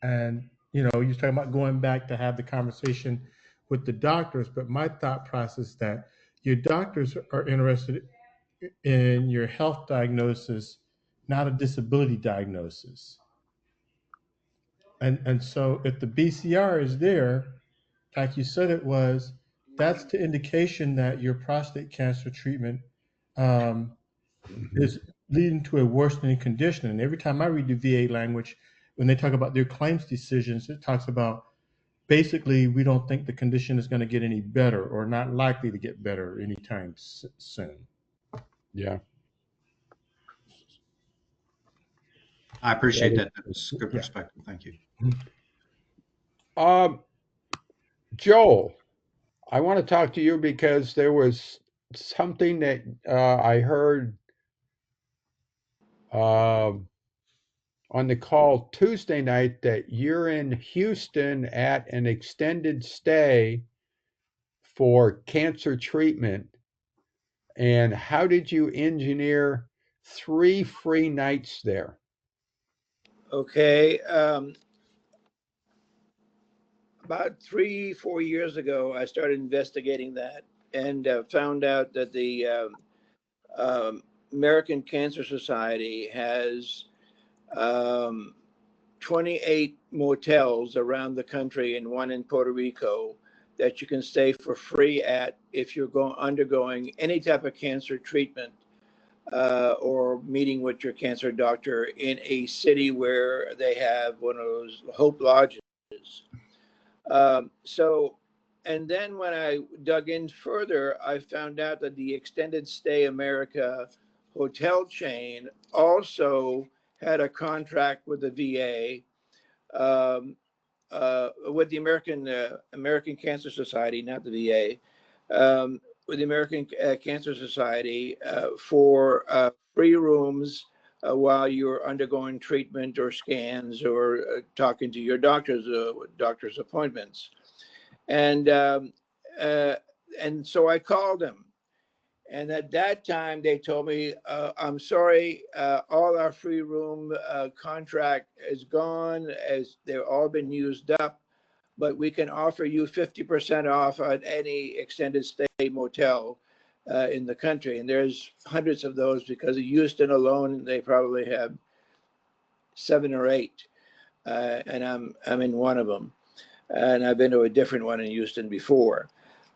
And you're talking about going back to have the conversation with the doctors, but my thought process that your doctors are interested in your health diagnosis, not a disability diagnosis. And so if the BCR is there, like you said it was, that's the indication that your prostate cancer treatment um, mhm. is leading to a worsening condition. And every time I read the VA language, when they talk about their claims decisions, it talks about basically we don't think the condition is going to get any better or not likely to get better anytime soon. Yeah. I That appreciate is, that. That's good Yeah. perspective. Thank you. um, Joel, I want to talk to you because there was something that I heard um on the call Tuesday night that you're in Houston at an extended stay for cancer treatment. And how did you engineer 3 free nights there? Okay. About 3, 4 years ago, I started investigating that and found out that the um, American Cancer Society has um, 28 motels around the country and one in Puerto Rico that you can stay for free at if you're undergoing any type of cancer treatment or meeting with your cancer doctor in a city where they have one of those Hope Lodges. So, and then when I dug in further, I found out that the Extended Stay America hotel chain also had a contract with the VA, with the American Cancer Society, not the VA, with the American Cancer Society for free rooms while you're undergoing treatment or scans or talking to your doctor's appointments. And uh, and so I called them. And at that time, they told me, I'm sorry, all our free room contract is gone, as they've all been used up, but we can offer you 50% off on any extended stay motel in the country. And there's hundreds of those because of Houston alone, they probably have 7 or 8. And I'm in one of them. And I've been to a different one in Houston before.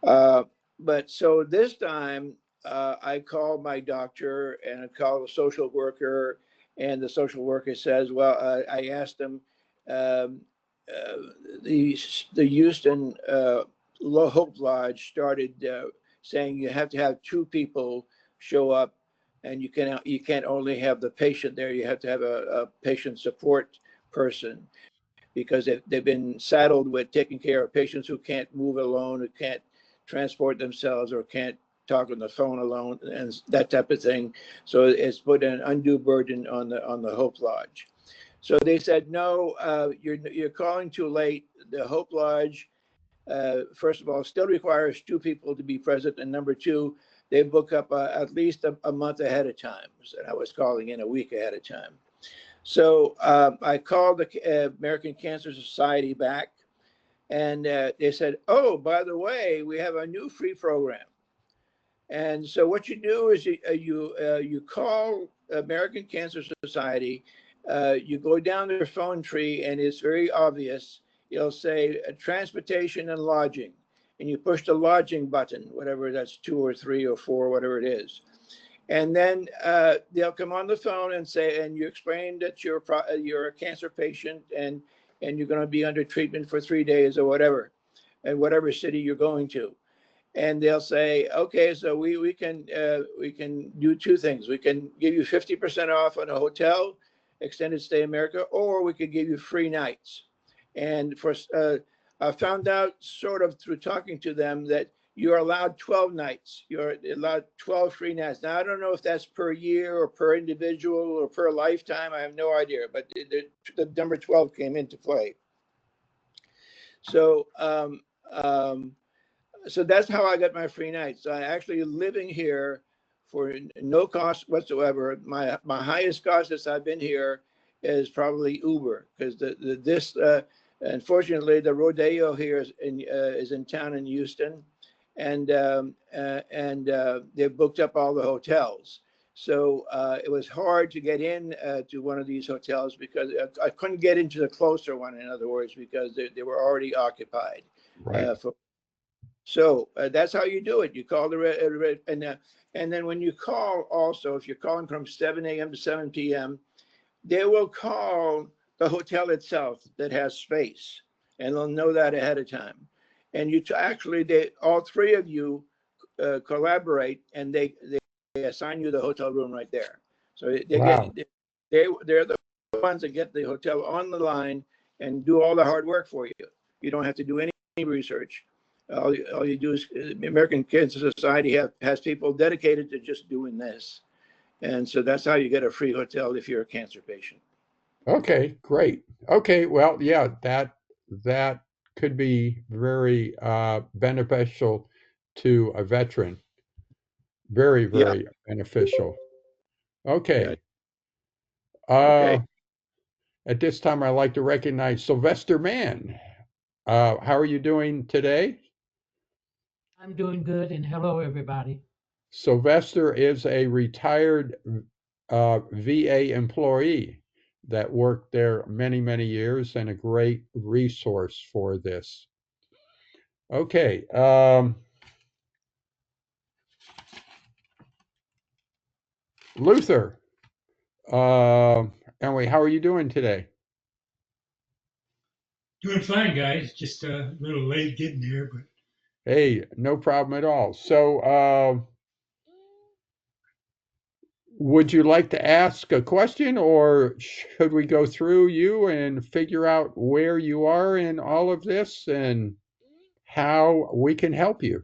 But so this time, I called my doctor and I called a social worker, and the social worker says, "Well, I asked them, um, uh, the Houston Hope Lodge started saying you have to have 2 people show up, and you can't only have the patient there. You have to have a patient support person." Because they've been saddled with taking care of patients who can't move alone, who can't transport themselves, or can't talk on the phone alone, and that type of thing. So it's put an undue burden on the Hope Lodge. So they said, no, you're calling too late. The Hope Lodge, first of all, still requires 2 people to be present, and number 2, they book up at least a month ahead of time. And I was calling in a week ahead of time. So I called the American Cancer Society back, and they said, "Oh, by the way, we have a new free program." And so what you do is you call American Cancer Society. You go down their phone tree, and it's very obvious. It'll say transportation and lodging, and you push the lodging button, whatever that's 2 or 3 or 4, whatever it is. And then they'll come on the phone and say, and you explain that you're a cancer patient, and you're going to be under treatment for 3 days or whatever, in whatever city you're going to. And they'll say, okay, so we can do 2 things. We can give you 50% off on a hotel, extended stay America, or we could give you free nights. And I found out sort of through talking to them that you're allowed 12 nights. You're allowed 12 free nights. Now, I don't know if that's per year or per individual or per lifetime. I have no idea, but the number 12 came into play. So, so that's how I got my free nights. I actually living here for no cost whatsoever. My highest cost since I've been here is probably Uber, because unfortunately the rodeo here is in town in Houston, and they've booked up all the hotels. So it was hard to get in to one of these hotels because I couldn't get into the closer one, in other words, because they were already occupied. Right. So that's how you do it. You call and then when you call also, if you're calling from 7 a.m. to 7 p.m., they will call the hotel itself that has space, and they'll know that ahead of time. And all 3 of you collaborate, and they assign you the hotel room right there. So they're the ones that get the hotel on the line and do all the hard work for you. You don't have to do any research. All you do is the American Cancer Society has people dedicated to just doing this. And so that's how you get a free hotel if you're a cancer patient. Okay, great. Okay, well, yeah, that could be very beneficial to a veteran. Very, Yeah. very beneficial. Yeah. Okay. Okay. At this time, I'd like to recognize Sylvester Mann. How are you doing today? I'm doing good, and hello, everybody. Sylvester is a retired VA employee that worked there many, many years and a great resource for this. Okay. Luther, anyway, how are you doing today? Doing fine, guys. Just a little late getting here, but Hey, no problem at all. So, would you like to ask a question, or should we go through you and figure out where you are in all of this and how we can help you?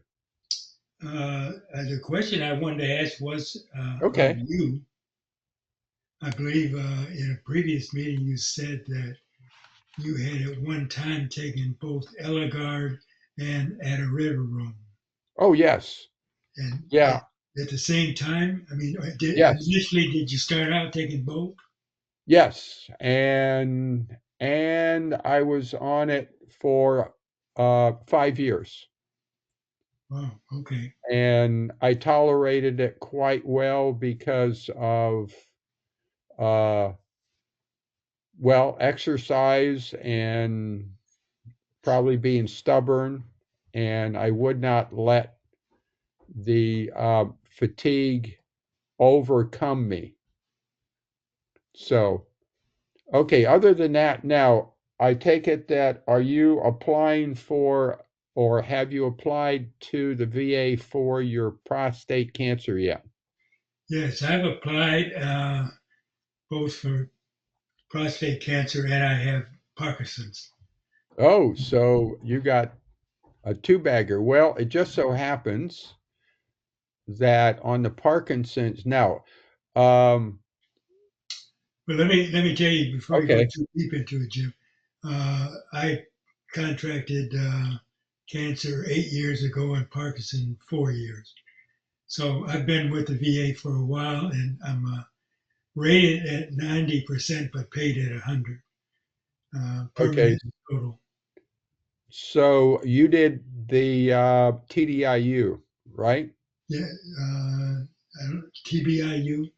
the question I wanted to ask was Okay. of you. I believe in a previous meeting you said that you had at one time taken both Eligard and River. Oh, yes. And Yeah. at the same time, I mean, Yes. initially, did you start out taking both? Yes. And I was on it for 5 years. Oh, okay. And I tolerated it quite well because of exercise and probably being stubborn, and I would not let the fatigue overcome me. So, okay, other than that, now I take it that are you applying for or have you applied to the VA for your prostate cancer yet? Yes, I've applied both for prostate cancer and I have Parkinson's. Oh, so you got a two-bagger. Well, it just so happens that on the Parkinson's now, um, But let me tell you before you go okay, too deep into it, Jim. I contracted cancer 8 years ago and Parkinson 4 years. So I've been with the VA for a while, and I'm rated at 90%, but paid at 100 okay. permanent total. So you did the TDIU, right? Yeah, TBIU.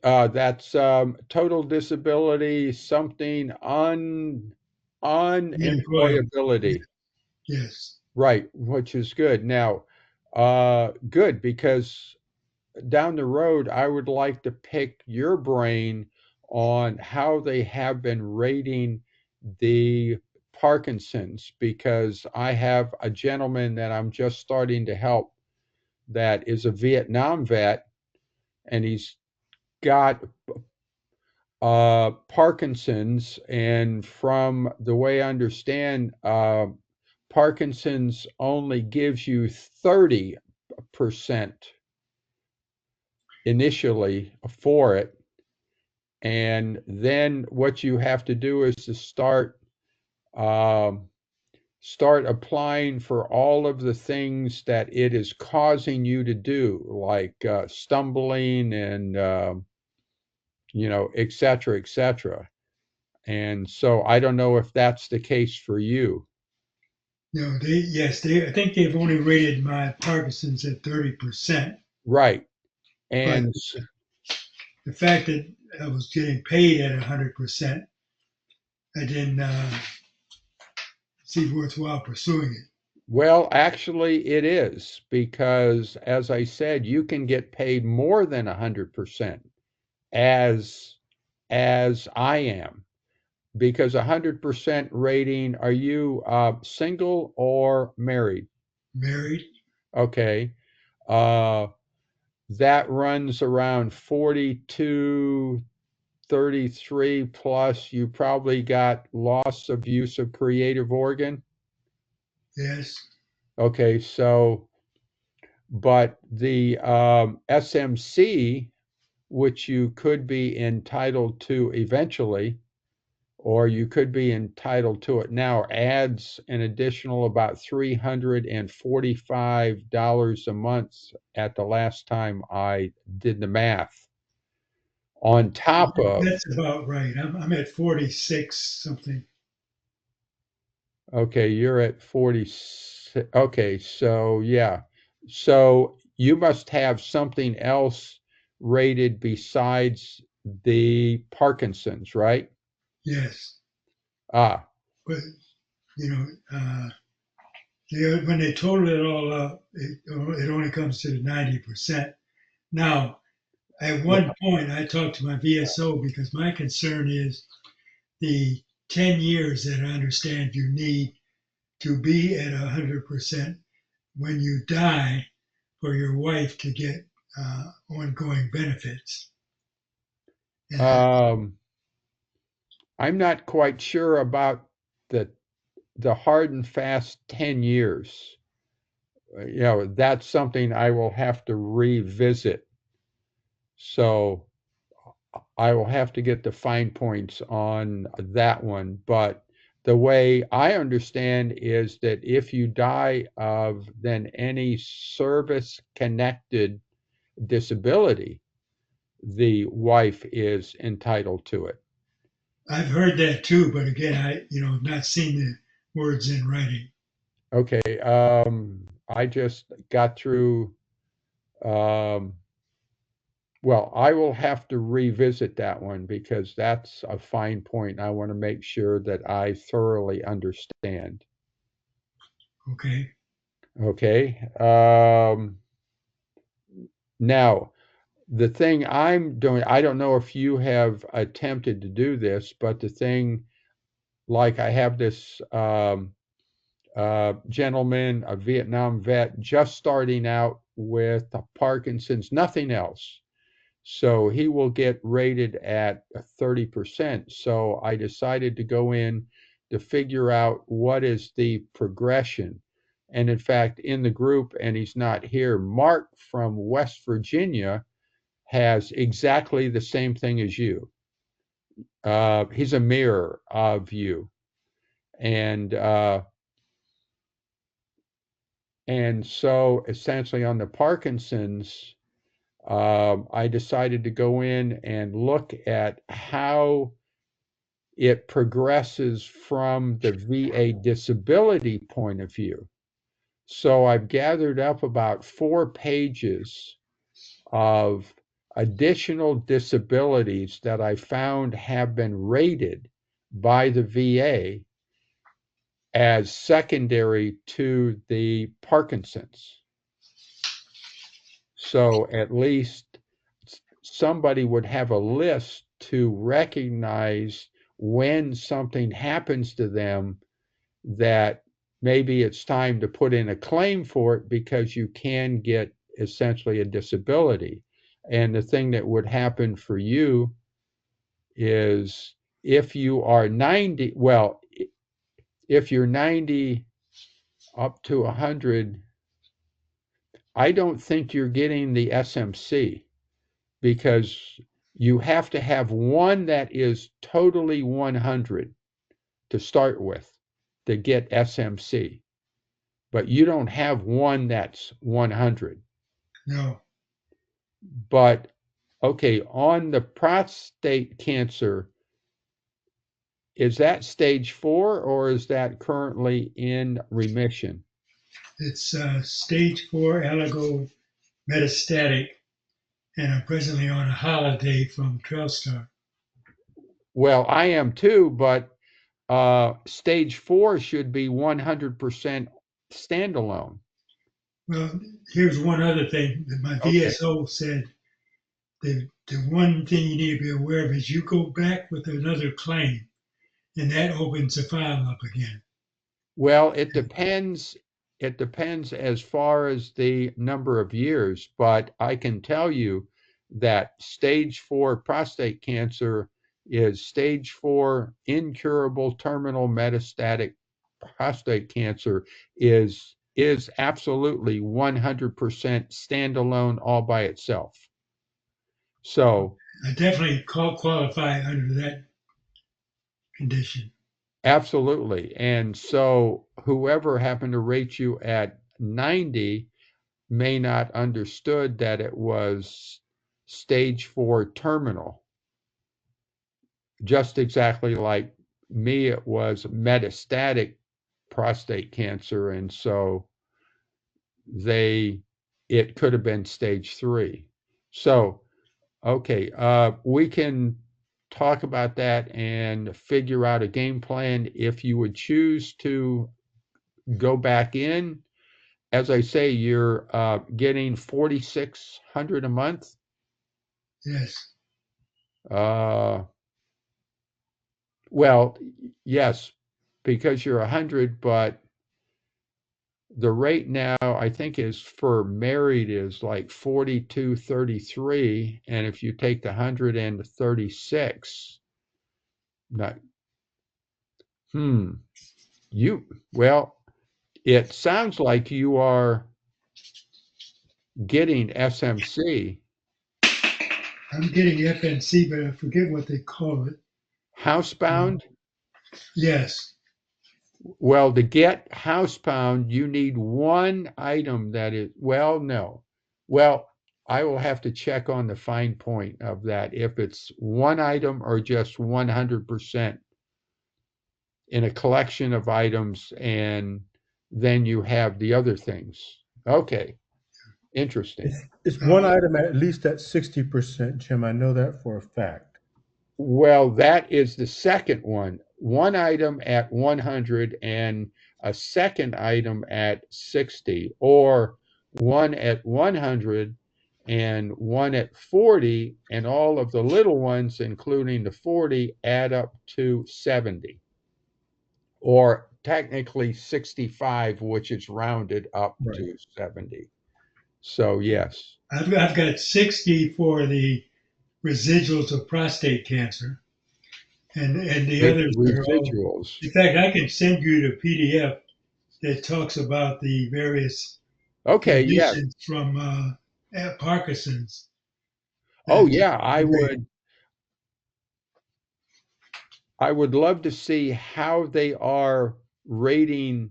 That's total disability, something Unemployable. unemployability. Yes. Right, which is good. Now, good because down the road, I would like to pick your brain on how they have been rating the Parkinson's because I have a gentleman that I'm just starting to help that is a Vietnam vet and he's got Parkinson's. And from the way I understand, Parkinson's only gives you 30% initially for it. And then what you have to do is to um, start applying for all of the things that it is causing you to do, like stumbling and et cetera, et cetera. And so I don't know if that's the case for you. No, I think they've only rated my Parkinson's at 30%. Right. But And the fact that I was getting paid at 100%, I didn't see worthwhile pursuing it. well, actually, it is because, as I said, you can get paid more than 100% as I am because 100% rating. Are you single or married? Married? Okay. Uh, that runs around 42, 33 plus. You probably got loss of use of creative organ. Yes. Okay, so but the SMC, which you could be entitled to eventually, or you could be entitled to it now, adds an additional about $345 a month at the last time I did the math. On top of, That's about right. I'm at 46 something. okay, you're at 46. Okay, so yeah. So you must have something else rated besides the Parkinson's, right? Yes. Ah, But, you know, when they total it all up, it only comes to 90%. Now, at one point, I talked to my VSO because my concern is the 10 years that I understand you need to be at 100% when you die for your wife to get ongoing benefits. And um, I'm not quite sure about the hard and fast 10 years. That's something I will have to revisit. So I will have to get the fine points on that one. But the way I understand is that if you die of then any service connected disability, the wife is entitled to it. I've heard that too, but again, not seen the words in writing. Okay, I just got through. Um, well, I will have to revisit that one because that's a fine point. I want to make sure that I thoroughly understand. Okay. Okay. Now, the thing I'm doing, I don't know if you have attempted to do this, but the thing, like I have this gentleman, a Vietnam vet, just starting out with Parkinson's, nothing else. So he will get rated at 30%. So I decided to go in to figure out what is the progression. And in fact, in the group, and he's not here, Mark from West Virginia has exactly the same thing as you. He's a mirror of you. And so essentially on the Parkinson's, I decided to go in and look at how it progresses from the VA disability point of view. So I've gathered up about 4 pages of additional disabilities that I found have been rated by the VA as secondary to the Parkinson's. So at least somebody would have a list to recognize when something happens to them that maybe it's time to put in a claim for it because you can get essentially a disability. And the thing that would happen for you is if you are 90, well, if you're 90 up to 100, I don't think you're getting the SMC because you have to have one that is totally 100 to start with to get SMC. But you don't have one that's 100. No, But okay, on the prostate cancer, is that stage 4 or is that currently in remission? it's stage 4 metastatic, and I'm presently on a holiday from Trailstar. Well, I am too, but stage 4 should be 100% standalone. Well, here's one other thing that my Okay. VSO said. The one thing you need to be aware of is you go back with another claim, and that opens the file up again. Well, it depends. It depends as far as the number of years, but I can tell you that stage 4 prostate cancer is stage 4 incurable terminal metastatic prostate cancer is absolutely 100% standalone all by itself. So I definitely qualify under that condition. absolutely. And so whoever happened to rate you at 90 may not understood that it was stage 4 terminal. Just exactly like me, it was metastatic prostate cancer. And so it could have been stage 3. So, okay, we can talk about that and figure out a game plan if you would choose to go back in. As I say, you're getting 4,600 a month. Yes. Well, yes, because you're 100, but the rate now I think is for married is like 42.33, and if you take the 136, not well, it sounds like you are getting SMC. I'm getting FNC, but I forget what they call it. Housebound? Yes. Well, to get housebound, you need one item that is, well, no. Well, I will have to check on the fine point of that, if it's one item or just 100% in a collection of items, and then you have the other things. Okay, interesting. It's one item at least at 60%, Jim. I know that for a fact. Well, that is the second one. One item at 100 and a second item at 60, or one at 100 and one at 40, and all of the little ones, including the 40, add up to 70, or technically 65, which is rounded up to 70. So, yes. I've got 60 for the residuals of prostate cancer, and the others are all. Residuals. In fact, I can send you the PDF that talks about the various Okay, yes. conditions from Parkinson's. Oh, yeah, I would love to see how they are rating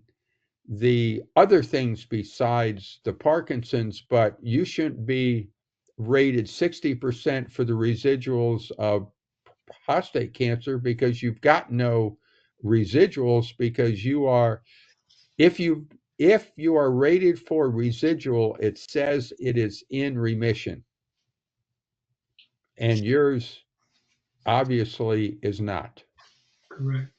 the other things besides the Parkinson's, but you shouldn't be rated 60% for the residuals of prostate cancer because you've got no residuals, because you are, if you've if you are rated for residual, it says it is in remission. And yours obviously is not, Correct.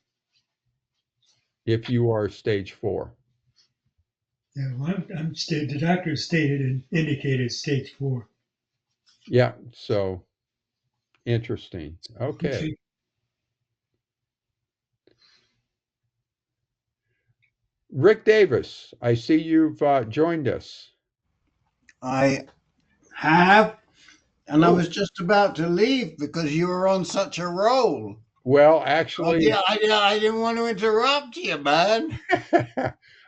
if you are stage 4. Yeah, well, the doctor stated and indicated stage 4. Yeah, so interesting. Okay. Okay. Rick Davis, I see you've joined us. I have, and I Oh. was just about to leave because you were on such a roll. Well, Oh, actually, yeah, I didn't want to interrupt you, man.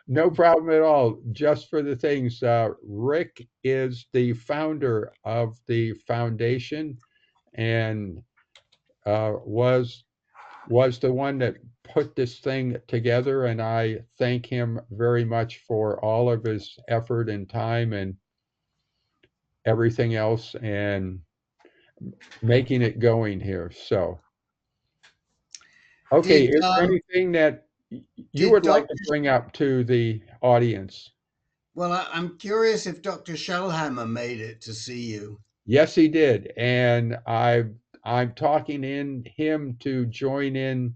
no problem at all. Just for the things, Rick is the founder of the foundation and was the one that put this thing together, and I thank him very much for all of his effort and time and everything else and making it going here. So, okay, Did is there anything that you did would like Dr. to bring up to the audience? Well, I'm curious if Dr. Shellhammer made it to see you. Yes, he did, and I'm talking in him to join in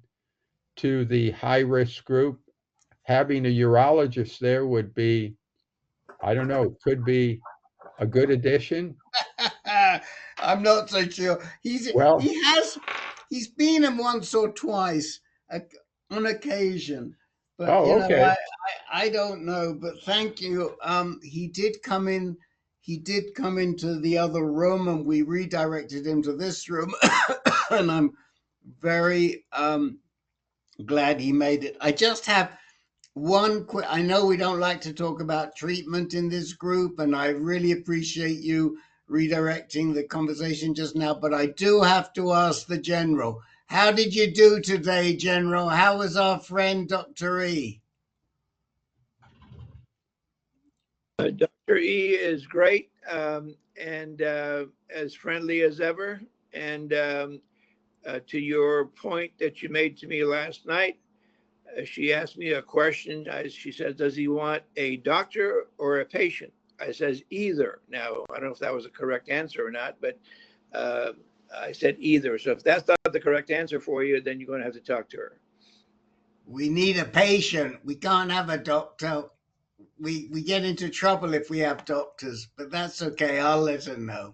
to the high risk group. Having a urologist there would be, I don't know, could be a good addition. I'm not so sure. Well, He's been in once or twice on occasion, but oh, okay. I don't know. But thank you. He did come in. He did come into the other room, and we redirected him to this room, and I'm very glad he made it. I just have one quick. I know we don't like to talk about treatment in this group, and I really appreciate you redirecting the conversation just now, but I do have to ask the general, how did you do today, General? How was our friend Dr. E? Dr. E is great and as friendly as ever. And to your point that you made to me last night, she asked me a question. She said, does he want a doctor or a patient? I says either. Now, I don't know if that was a correct answer or not, but I said either. So if that's not the correct answer for you, then you're going to have to talk to her. We need a patient. We can't have a doctor. We get into trouble if we have doctors, but that's okay. I'll let her know.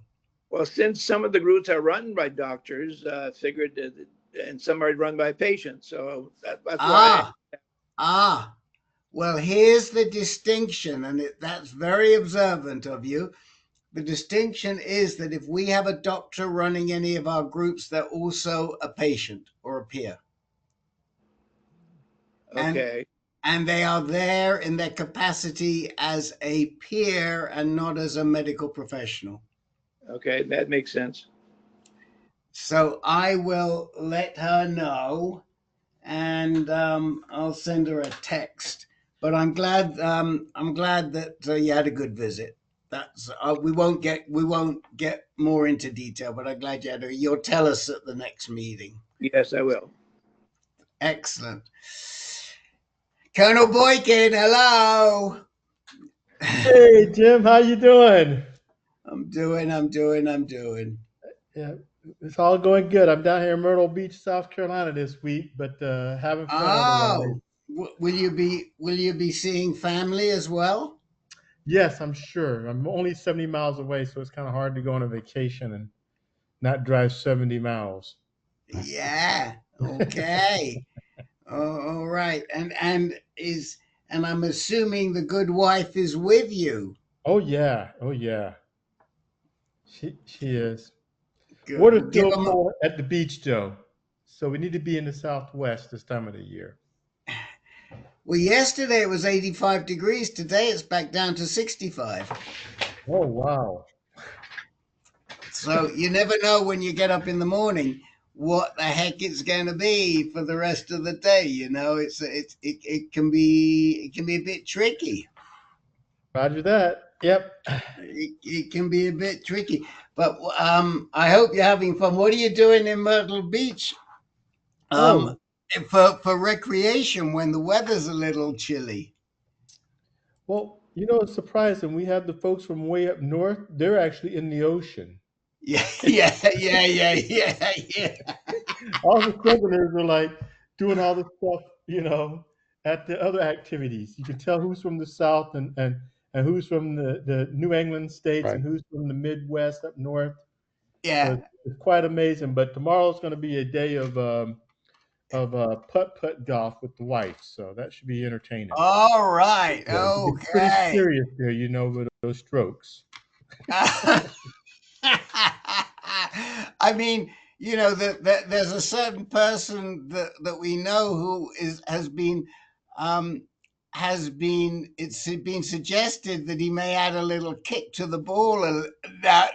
Well, since some of the groups are run by doctors, figured that, and some are run by patients. So that's why. Well, here's the distinction, and that's very observant of you. The distinction is that if we have a doctor running any of our groups, they're also a patient or a peer. Okay. And they are there in their capacity as a peer and not as a medical professional. Okay, that makes sense. So I will let her know, and I'll send her a text. But I'm glad that you had a good visit. That's we won't get more into detail, but I'm glad you had. You'll tell us at the next meeting. Yes, I will. Excellent. Colonel Boykin, hello. Hey, Jim, how you doing? I'm doing. Yeah, it's all going good. I'm down here in Myrtle Beach, South Carolina this week, but having fun otherwise. Will you be seeing family as well? Yes, I'm sure. I'm only 70 miles away, so it's kind of hard to go on a vacation and not drive 70 miles. Yeah. Okay. All right. And I'm assuming the good wife is with you. Oh yeah. Oh yeah. She is. Good. Water's still cold at the beach though, so we need to be in the Southwest this time of the year. Well, yesterday it was 85 degrees. Today it's back down to 65. Oh wow. So you never know when you get up in the morning what the heck it's going to be for the rest of the day. You know, it can be a bit tricky. Roger that. Yep. It can be a bit tricky, but I hope you're having fun. What are you doing in Myrtle Beach? For recreation when the weather's a little chilly. Well, you know, it's surprising. We have the folks from way up north. They're actually in the ocean. Yeah, yeah. All the southerners are like doing all the stuff, you know, at the other activities. You can tell who's from the south and who's from the New England states Right. and who's from the Midwest up north. So Yeah. it's quite amazing. But tomorrow's going to be a day of putt golf with the wife, so that should be entertaining. All right. Yeah, it gets pretty Okay. serious there, you know, with those strokes. I mean, you know, there's a certain person that we know who has been it's been suggested that he may add a little kick to the ball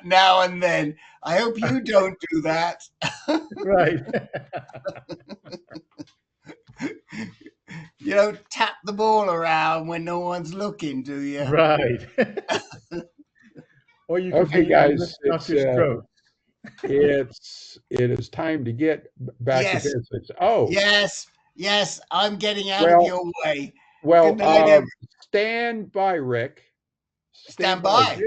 now and then. I hope you don't do that. Right. You don't tap the ball around when no one's looking, do you? Right. Or you can Okay, be guys, off your stroke. it is time to get back to Yes. business. Oh, Yes, I'm getting out well, of your way. well, Good night, stand by, Rick. Stand by.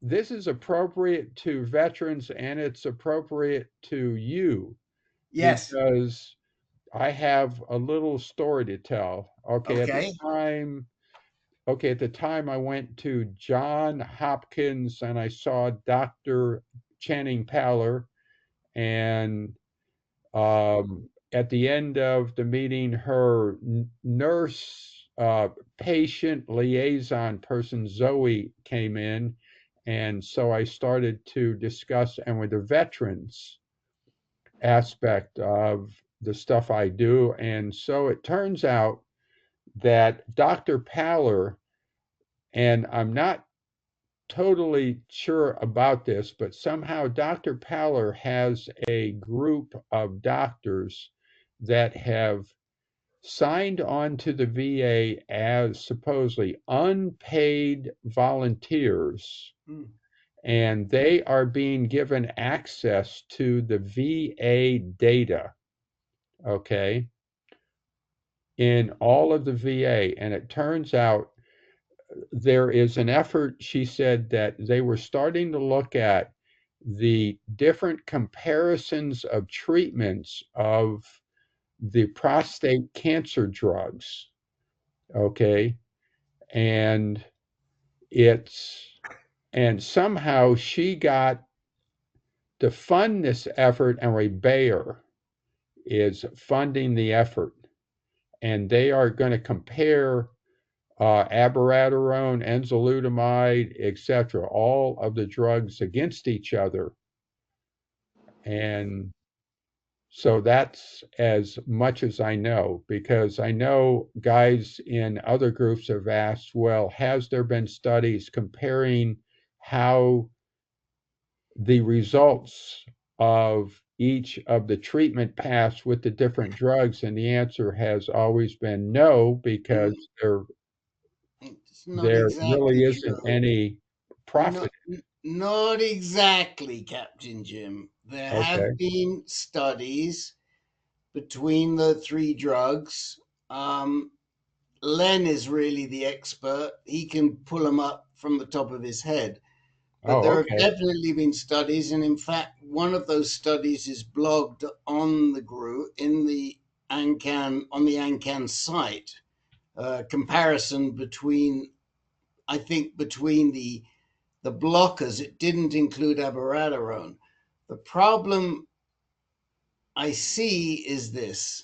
This is appropriate to veterans and it's appropriate to you Yes. because I have a little story to tell. Okay, at Okay. the time I went to John Hopkins and I saw Dr. Channing Paller, and at the end of the meeting, her nurse patient liaison person, Zoe, came in. And so I started to discuss, and with the veterans aspect of the stuff I do. And so it turns out that Dr. Paller, and I'm not totally sure about this, but somehow Dr. Paller has a group of doctors that have signed on to the VA as supposedly unpaid volunteers, and they are being given access to the VA data, okay, in all of the VA. And it turns out there is an effort, she said, that they were starting to look at the different comparisons of treatments of the prostate cancer drugs. Okay. And somehow she got to fund this effort, and Ray Bayer is funding the effort. And they are going to compare abiraterone, enzalutamide, etc., all of the drugs against each other. And so that's as much as I know, because I know guys in other groups have asked, well, has there been studies comparing how the results of each of the treatment paths with the different drugs? And the answer has always been no, because there really isn't any profit. Not exactly, Captain Jim. There have been studies between the three drugs. Len is really the expert. He can pull them up from the top of his head. But there have definitely been studies, and in fact, one of those studies is blogged on the group in the AnCan on the AnCan site. Comparison between, I think, between the blockers. It didn't include abiraterone. The problem I see is this: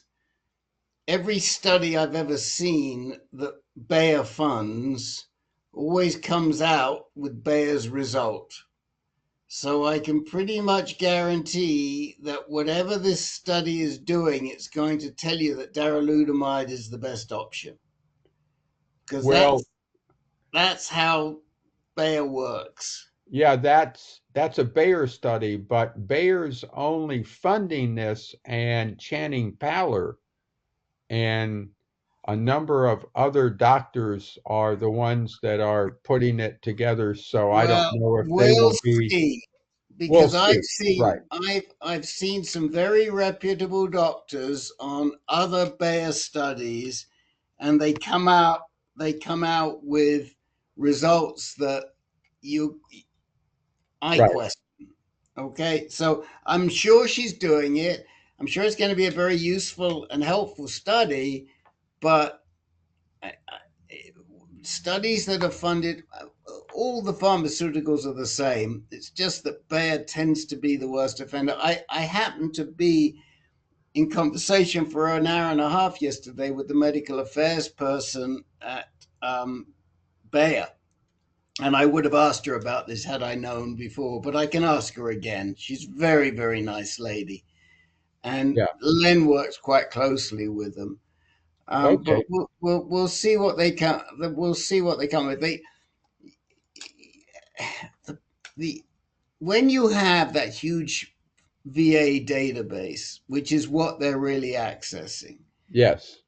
every study I've ever seen that Bayer funds always comes out with Bayer's result. So I can pretty much guarantee that whatever this study is doing, it's going to tell you that darolutamide is the best option. Because that's how Bayer works. Yeah, that's a Bayer study, but Bayer's only funding this, and Channing Paller and a number of other doctors are the ones that are putting it together. So I don't know if they will be. See, because I've seen some very reputable doctors on other Bayer studies, and they come out they come out with results that I Right. question. Okay, so I'm sure she's doing it. I'm sure it's going to be a very useful and helpful study, but studies that are funded, all the pharmaceuticals are the same. It's just that Bayer tends to be the worst offender. I happened to be in conversation for an hour and a half yesterday with the medical affairs person at Bayer. And I would have asked her about this had I known before, but I can ask her again. She's a very, very nice lady. And Yeah. Len works quite closely with them. But Okay. we'll see what they come. We'll see what they come with. The when you have that huge VA database, which is what they're really accessing, Yes.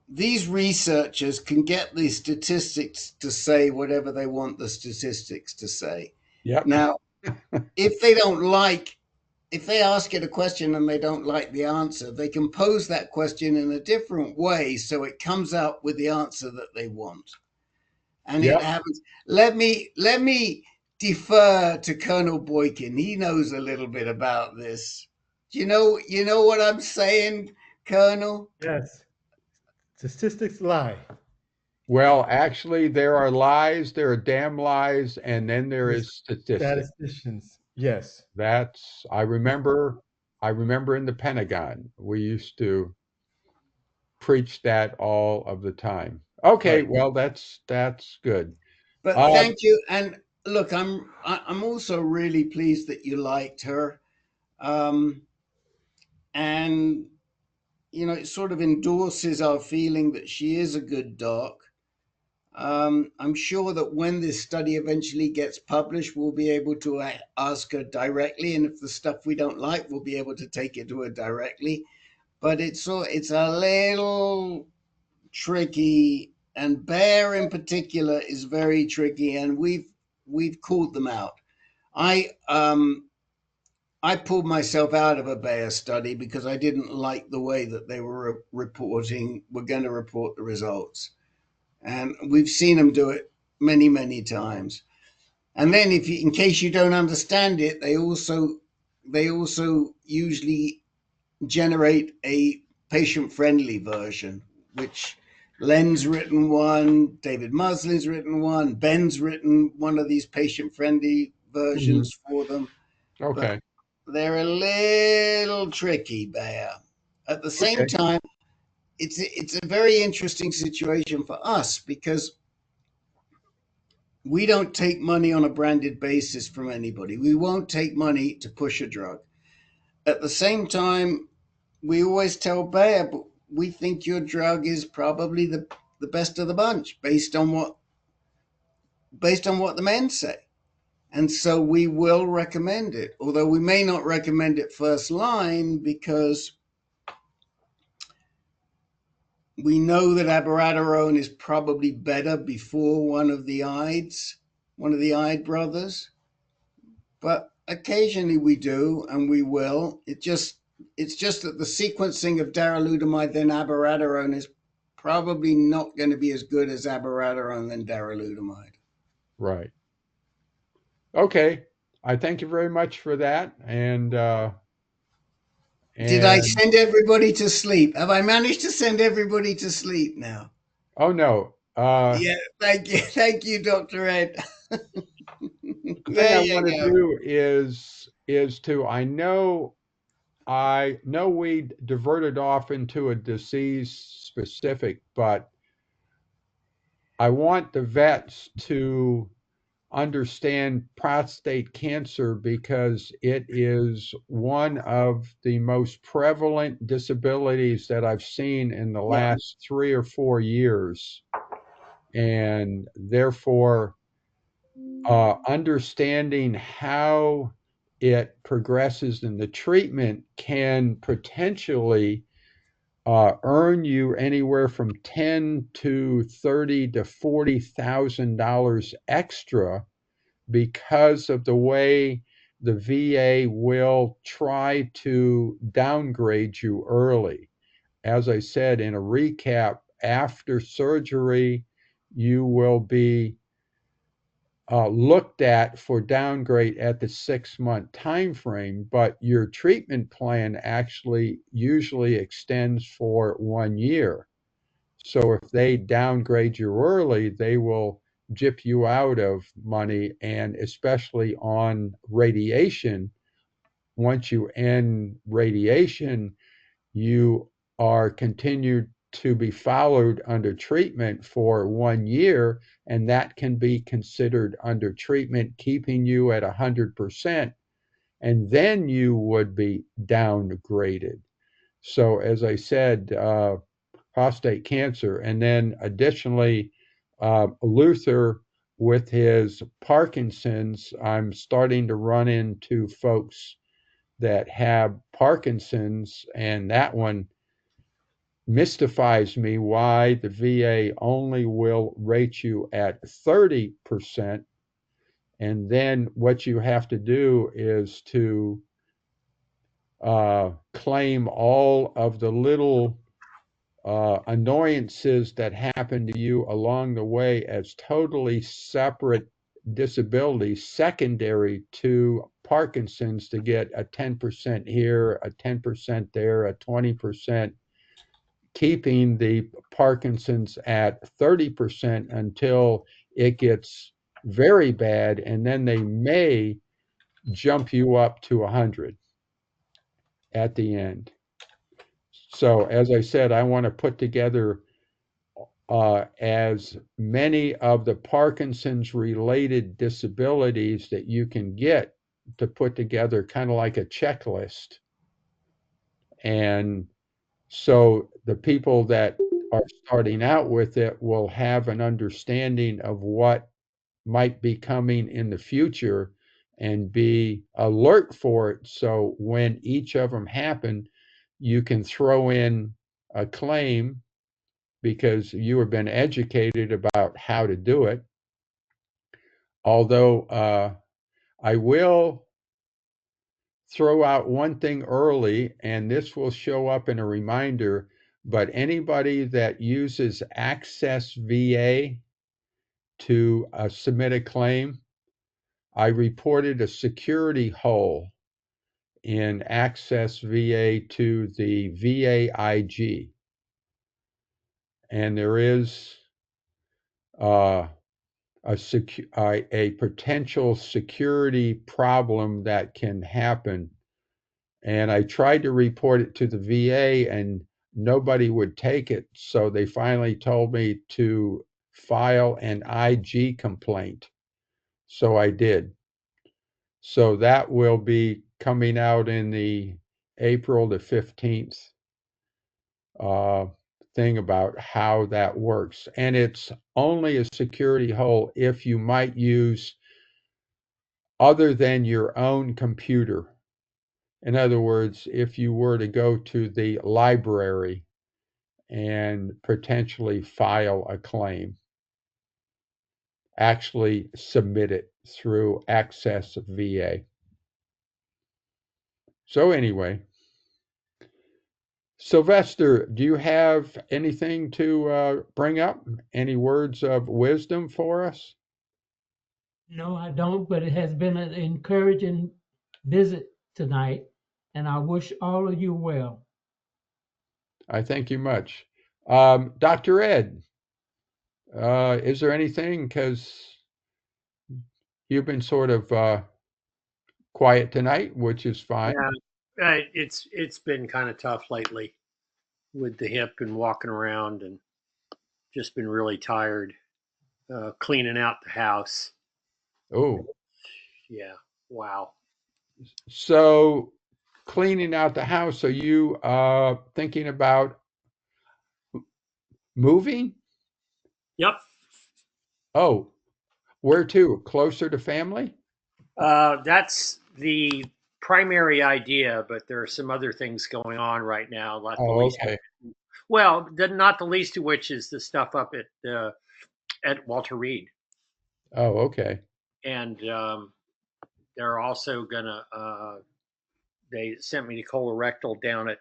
these researchers can get the statistics to say whatever they want the statistics to say. Yep. Now, if they ask it a question and they don't like the answer, they can pose that question in a different way so it comes out with the answer that they want. And Yep. it happens. Let me defer to Colonel Boykin. He knows a little bit about this. You know what I'm saying, Colonel? Yes. Statistics lie. Well, actually, there are lies, there are damn lies, and then there is statistics. Statisticians. Yes. That's I remember in the Pentagon, we used to preach that all of the time. Okay, Right. well, that's good. But thank you. And look, I'm also really pleased that you liked her. And it sort of endorses our feeling that she is a good doc. I'm sure that when this study eventually gets published, we'll be able to ask her directly, and if the stuff we don't like, we'll be able to take it to her directly. But it's a little tricky, and Bear in particular is very tricky, and we've called them out. I pulled myself out of a Bayer study because I didn't like the way that they were going to report the results. And we've seen them do it many, many times. And then in case you don't understand it, they also usually generate a patient-friendly version, which Len's written one, David Muslin's written one, Ben's written one of these patient-friendly versions for them. Okay. But they're a little tricky, Bayer. At the same time, it's a very interesting situation for us because we don't take money on a branded basis from anybody. We won't take money to push a drug. At the same time, we always tell Bayer, but we think your drug is probably the best of the bunch based on what the men say. And so we will recommend it, although we may not recommend it first line because we know that abiraterone is probably better before one of the Ide brothers. But occasionally we do, and we will. It's just that the sequencing of darolutamide then abiraterone is probably not going to be as good as abiraterone then darolutamide. Right. Okay. I thank you very much for that. Did I send everybody to sleep? Have I managed to send everybody to sleep now? Oh no. Yeah, thank you, Dr. Ed. The thing There I you want to go. do is to I know we diverted off into a disease specific, but I want the vets to understand prostate cancer because it is one of the most prevalent disabilities that I've seen in the Yeah. last 3 or 4 years. And therefore, understanding how it progresses in the treatment can potentially earn you anywhere from $10 to $30 to $40,000 extra because of the way the VA will try to downgrade you early. As I said in a recap, after surgery, you will be looked at for downgrade at the 6-month time frame, but your treatment plan actually usually extends for 1 year. So if they downgrade you early, they will jip you out of money, and especially on radiation. Once you end radiation, you are continued to be followed under treatment for 1 year, and that can be considered under treatment, keeping you at 100%, and then you would be downgraded. So as I said, prostate cancer, and then additionally, Luther with his Parkinson's, I'm starting to run into folks that have Parkinson's, and that one mystifies me, why the VA only will rate you at 30%, and then what you have to do is to claim all of the little annoyances that happen to you along the way as totally separate disabilities secondary to Parkinson's, to get a 10% here, a 10% there, a 20%, keeping the Parkinson's at 30% until it gets very bad, and then they may jump you up to 100 at the end. So as I said, I want to put together as many of the Parkinson's related disabilities that you can get, to put together kind of like a checklist. And so the people that are starting out with it will have an understanding of what might be coming in the future and be alert for it. So when each of them happen, you can throw in a claim because you have been educated about how to do it. Although I will throw out one thing early, and this will show up in a reminder, but anybody that uses Access VA to submit a claim, I reported a security hole in Access VA to the VAIG. And there is a potential security problem that can happen. And I tried to report it to the VA, and nobody would take it. So they finally told me to file an IG complaint. So I did. So that will be coming out in the April the 15th thing about how that works. And it's only a security hole if you might use other than your own computer. In other words, if you were to go to the library and potentially file a claim, actually submit it through Access VA. So anyway, Sylvester, do you have anything to bring up? Any words of wisdom for us? No, I don't, but it has been an encouraging visit tonight, and I wish all of you well. I thank you much. Dr. Ed, is there anything, because you've been sort of quiet tonight, which is fine. Yeah, it's been kind of tough lately with the hip and walking around, and just been really tired. Cleaning out the house. Oh, Yeah. Wow. so cleaning out the house, are you thinking about moving? Yep. Oh, where to? Closer to family? That's the primary idea, but there are some other things going on right now. Not the Oh, least. okay. Well, not the least of which is the stuff up at Walter Reed, Oh, okay. and they're also gonna. They sent me to colorectal down at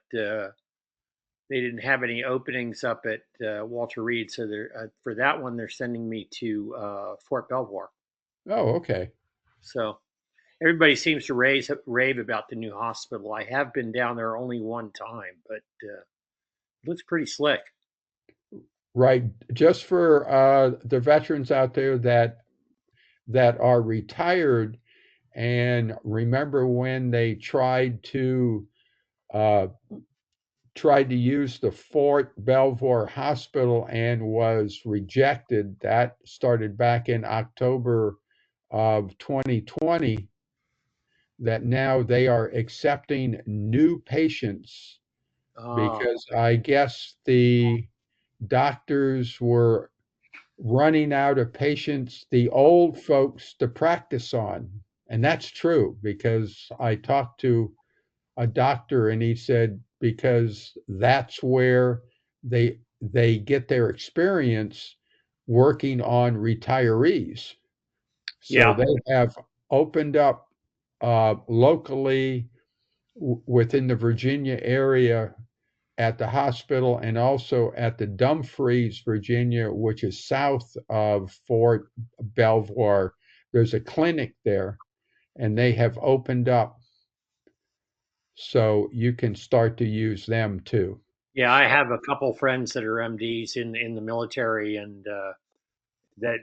they didn't have any openings up at Walter Reed, so they're for that one they're sending me to Fort Belvoir. Oh, okay. So everybody seems to rave about the new hospital. I have been down there only one time, but it looks pretty slick. Right. Just for the veterans out there that are retired and remember when they tried to use the Fort Belvoir Hospital and was rejected. That started back in October of 2020, that now they are accepting new patients because I guess the doctors were running out of patients, the old folks to practice on. And that's true because I talked to a doctor and he said because that's where they get their experience working on retirees. So Yeah. they have opened up locally within the Virginia area at the hospital and also at the Dumfries, Virginia, which is south of Fort Belvoir. There's a clinic there, and they have opened up so you can start to use them too. Yeah, I have a couple friends that are MDs in the military, and that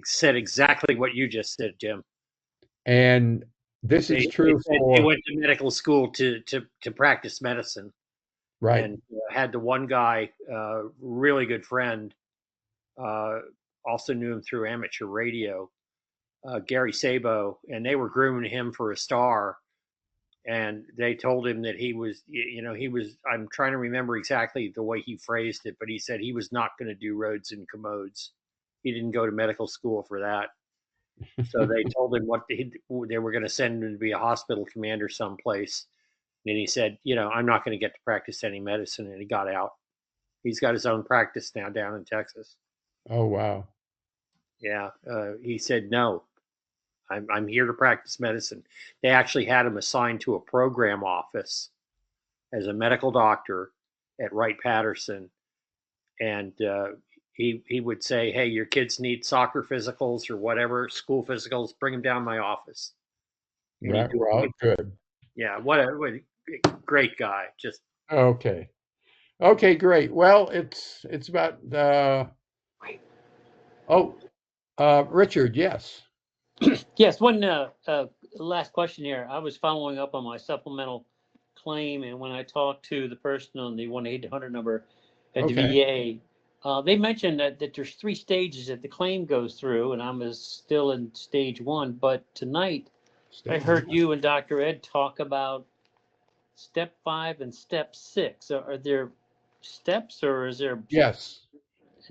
said exactly what you just said, Jim. And this is true they went to medical school to practice medicine. Right. And had the one guy, really good friend, also knew him through amateur radio, Gary Sabo, and they were grooming him for a star. And they told him that he was, I'm trying to remember exactly the way he phrased it, but he said he was not going to do roads and commodes. He didn't go to medical school for that. So they told him they were going to send him to be a hospital commander someplace. And he said, I'm not going to get to practice any medicine. And he got out. He's got his own practice now down in Texas. Oh, wow. Yeah. He said, no, I'm here to practice medicine. They actually had him assigned to a program office as a medical doctor at Wright-Patterson. And he would say, hey, your kids need soccer physicals or whatever, school physicals, bring them down to my office. Right. Well, good. Yeah. What a great guy. Just okay. Okay, great. Well, it's about Richard, yes. Yes, one last question here. I was following up on my supplemental claim, and when I talked to the person on the 1-800 number at the VA, they mentioned that there's 3 stages that the claim goes through, and I'm still in stage 1. But tonight, I heard you and Dr. Ed talk about step 5 and step 6. Are there steps, or is there? Yes,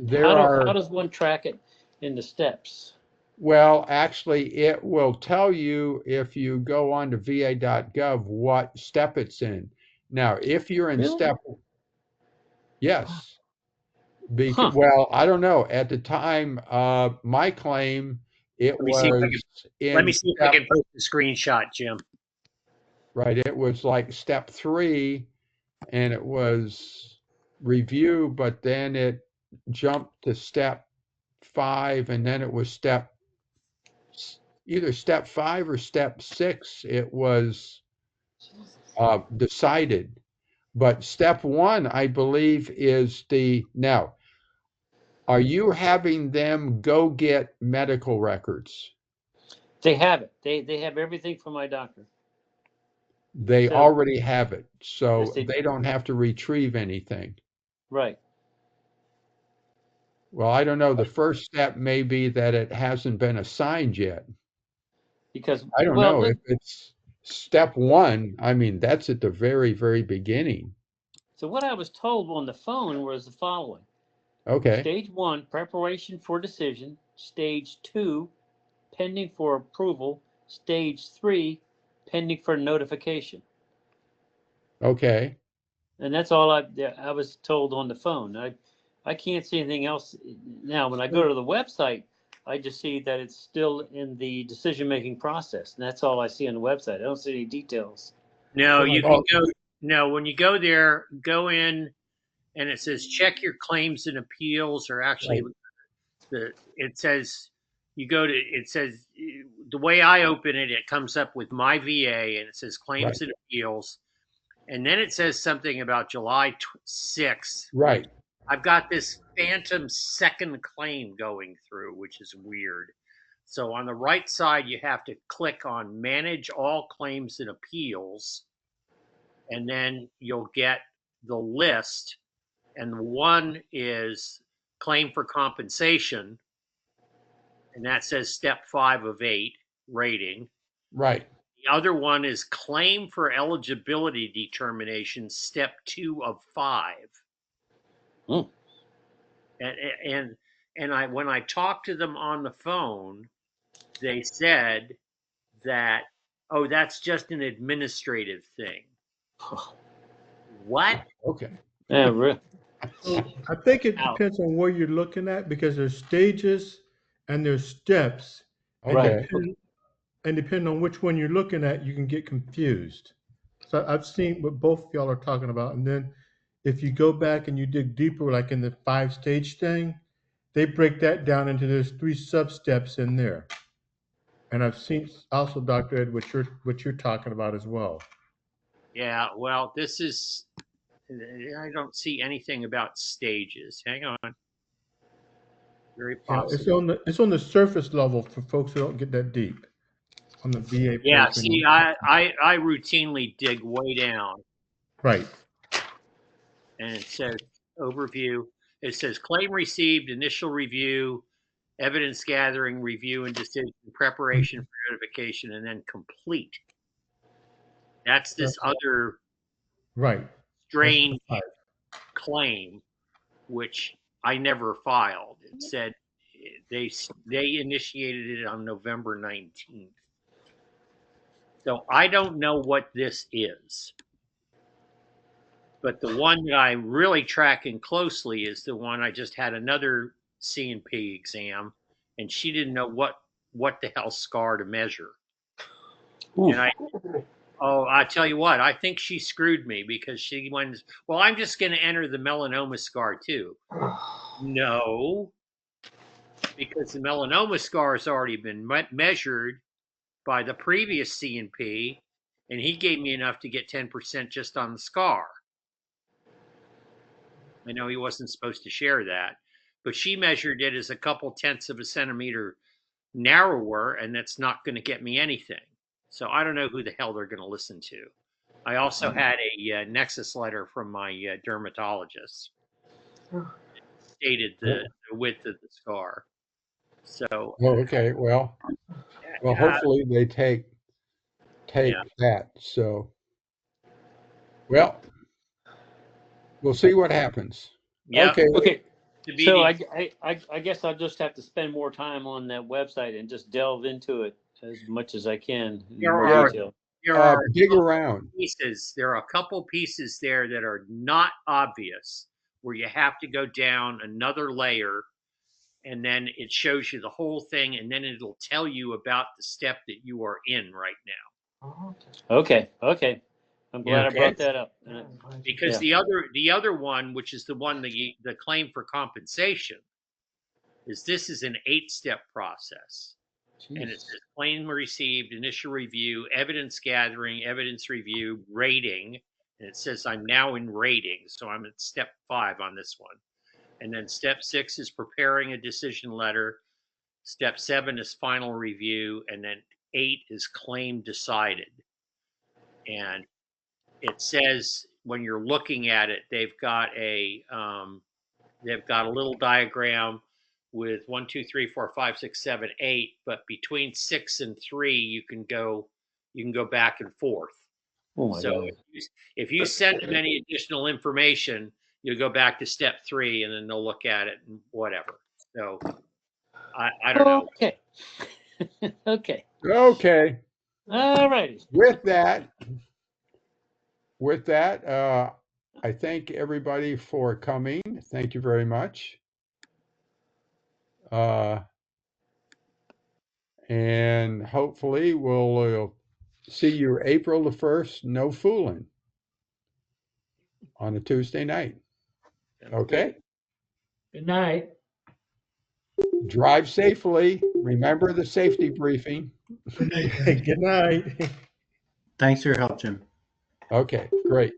how does one track it in the steps? Well, actually, it will tell you if you go on to va.gov what step it's in. Now, if you're in step, yes. Well, I don't know. At the time of my claim, it was let me see if I can post the screenshot, Jim. Right. It was like step 3, and it was review, but then it jumped to step 5, and then it was either step 5 or step 6. It was decided. But step 1, I believe, is now, are you having them go get medical records? They have it. They have everything from my doctor. They already have it, so they don't have to retrieve anything. Right. Well, I don't know. The first step may be that it hasn't been assigned yet. Because I don't know if it's step 1. I mean, that's at the very, very beginning. So what I was told on the phone was the following. Okay. Stage 1, preparation for decision. Stage 2, pending for approval. Stage 3, pending for notification. Okay. And that's all I was told on the phone. I can't see anything else. Now, when I go to the website, I just see that it's still in the decision-making process. And that's all I see on the website. I don't see any details. No, you can go. No, when you go there, go in and it says check your claims and appeals, or actually it says it says the way I open it, it comes up with my VA and it says claims and appeals. And then it says something about July 6th. Right. I've got this phantom second claim going through, which is weird. So on the right side, you have to click on manage all claims and appeals. And then you'll get the list. And one is claim for compensation. And that says step 5 of 8 rating. Right. The other one is claim for eligibility determination, step 2 of 5. Mm. And I when I talked to them on the phone, they said that, oh, that's just an administrative thing. What? Okay. Yeah, really. I think it depends on where you're looking at, because there's stages and there's steps. Okay. And depending on which one you're looking at, you can get confused. So I've seen what both of y'all are talking about. And then if you go back and you dig deeper, like in the 5-stage thing, they break that down into there's 3 sub-steps in there. And I've seen also, Dr. Ed, what you're talking about as well. Yeah, well, this is, I don't see anything about stages. Hang on. Very possible. Yeah, it's on the surface level for folks who don't get that deep on the VA. Yeah, see, I routinely dig way down. Right. And it says overview. It says claim received, initial review, evidence gathering, review and decision, preparation for notification, and then complete. That's this other strange claim, which I never filed. It said they initiated it on November 19th. So I don't know what this is. But the one that I'm really tracking closely is the one I just had another C&P exam, and she didn't know what the hell scar to measure. Oof. And I tell you what, I think she screwed me, because she went, well, I'm just going to enter the melanoma scar too. No, because the melanoma scar has already been measured by the previous C&P, and he gave me enough to get 10% just on the scar. I know he wasn't supposed to share that, but she measured it as a couple tenths of a centimeter narrower, and that's not going to get me anything. So I don't know who the hell they're going to listen to. I also had a nexus letter from my dermatologist. It stated the width of the scar. So. Okay. Well, hopefully they take that. So, well, we'll see what happens. Yeah. Okay. So I guess I'll just have to spend more time on that website and just delve into it as much as I can. There are dig around pieces. There are a couple pieces there that are not obvious, where you have to go down another layer, and then it shows you the whole thing, and then it'll tell you about the step that you are in right now. Okay. I'm glad I brought that up. Because the other one, which is the one the claim for compensation, this is an 8-step process. Jeez. And it says claim received, initial review, evidence gathering, evidence review, rating. And it says I'm now in rating, so I'm at step 5 on this one. And then step 6 is preparing a decision letter. Step 7 is final review, and then 8 is claim decided. And it says when you're looking at it, they've got a little diagram with 1, 2, 3, 4, 5, 6, 7, 8, but between 6 and 3, you can go back and forth. Oh my God. If you send them any additional information, you'll go back to step 3, and then they'll look at it and whatever. So I don't know. Okay. Okay. All right. With that, I thank everybody for coming. Thank you very much. And hopefully we'll see you April the 1st, no fooling, on a Tuesday night. Okay. Good night. Drive safely. Remember the safety briefing. Good night, guys. Good night. Thanks for your help, Jim. Okay, great.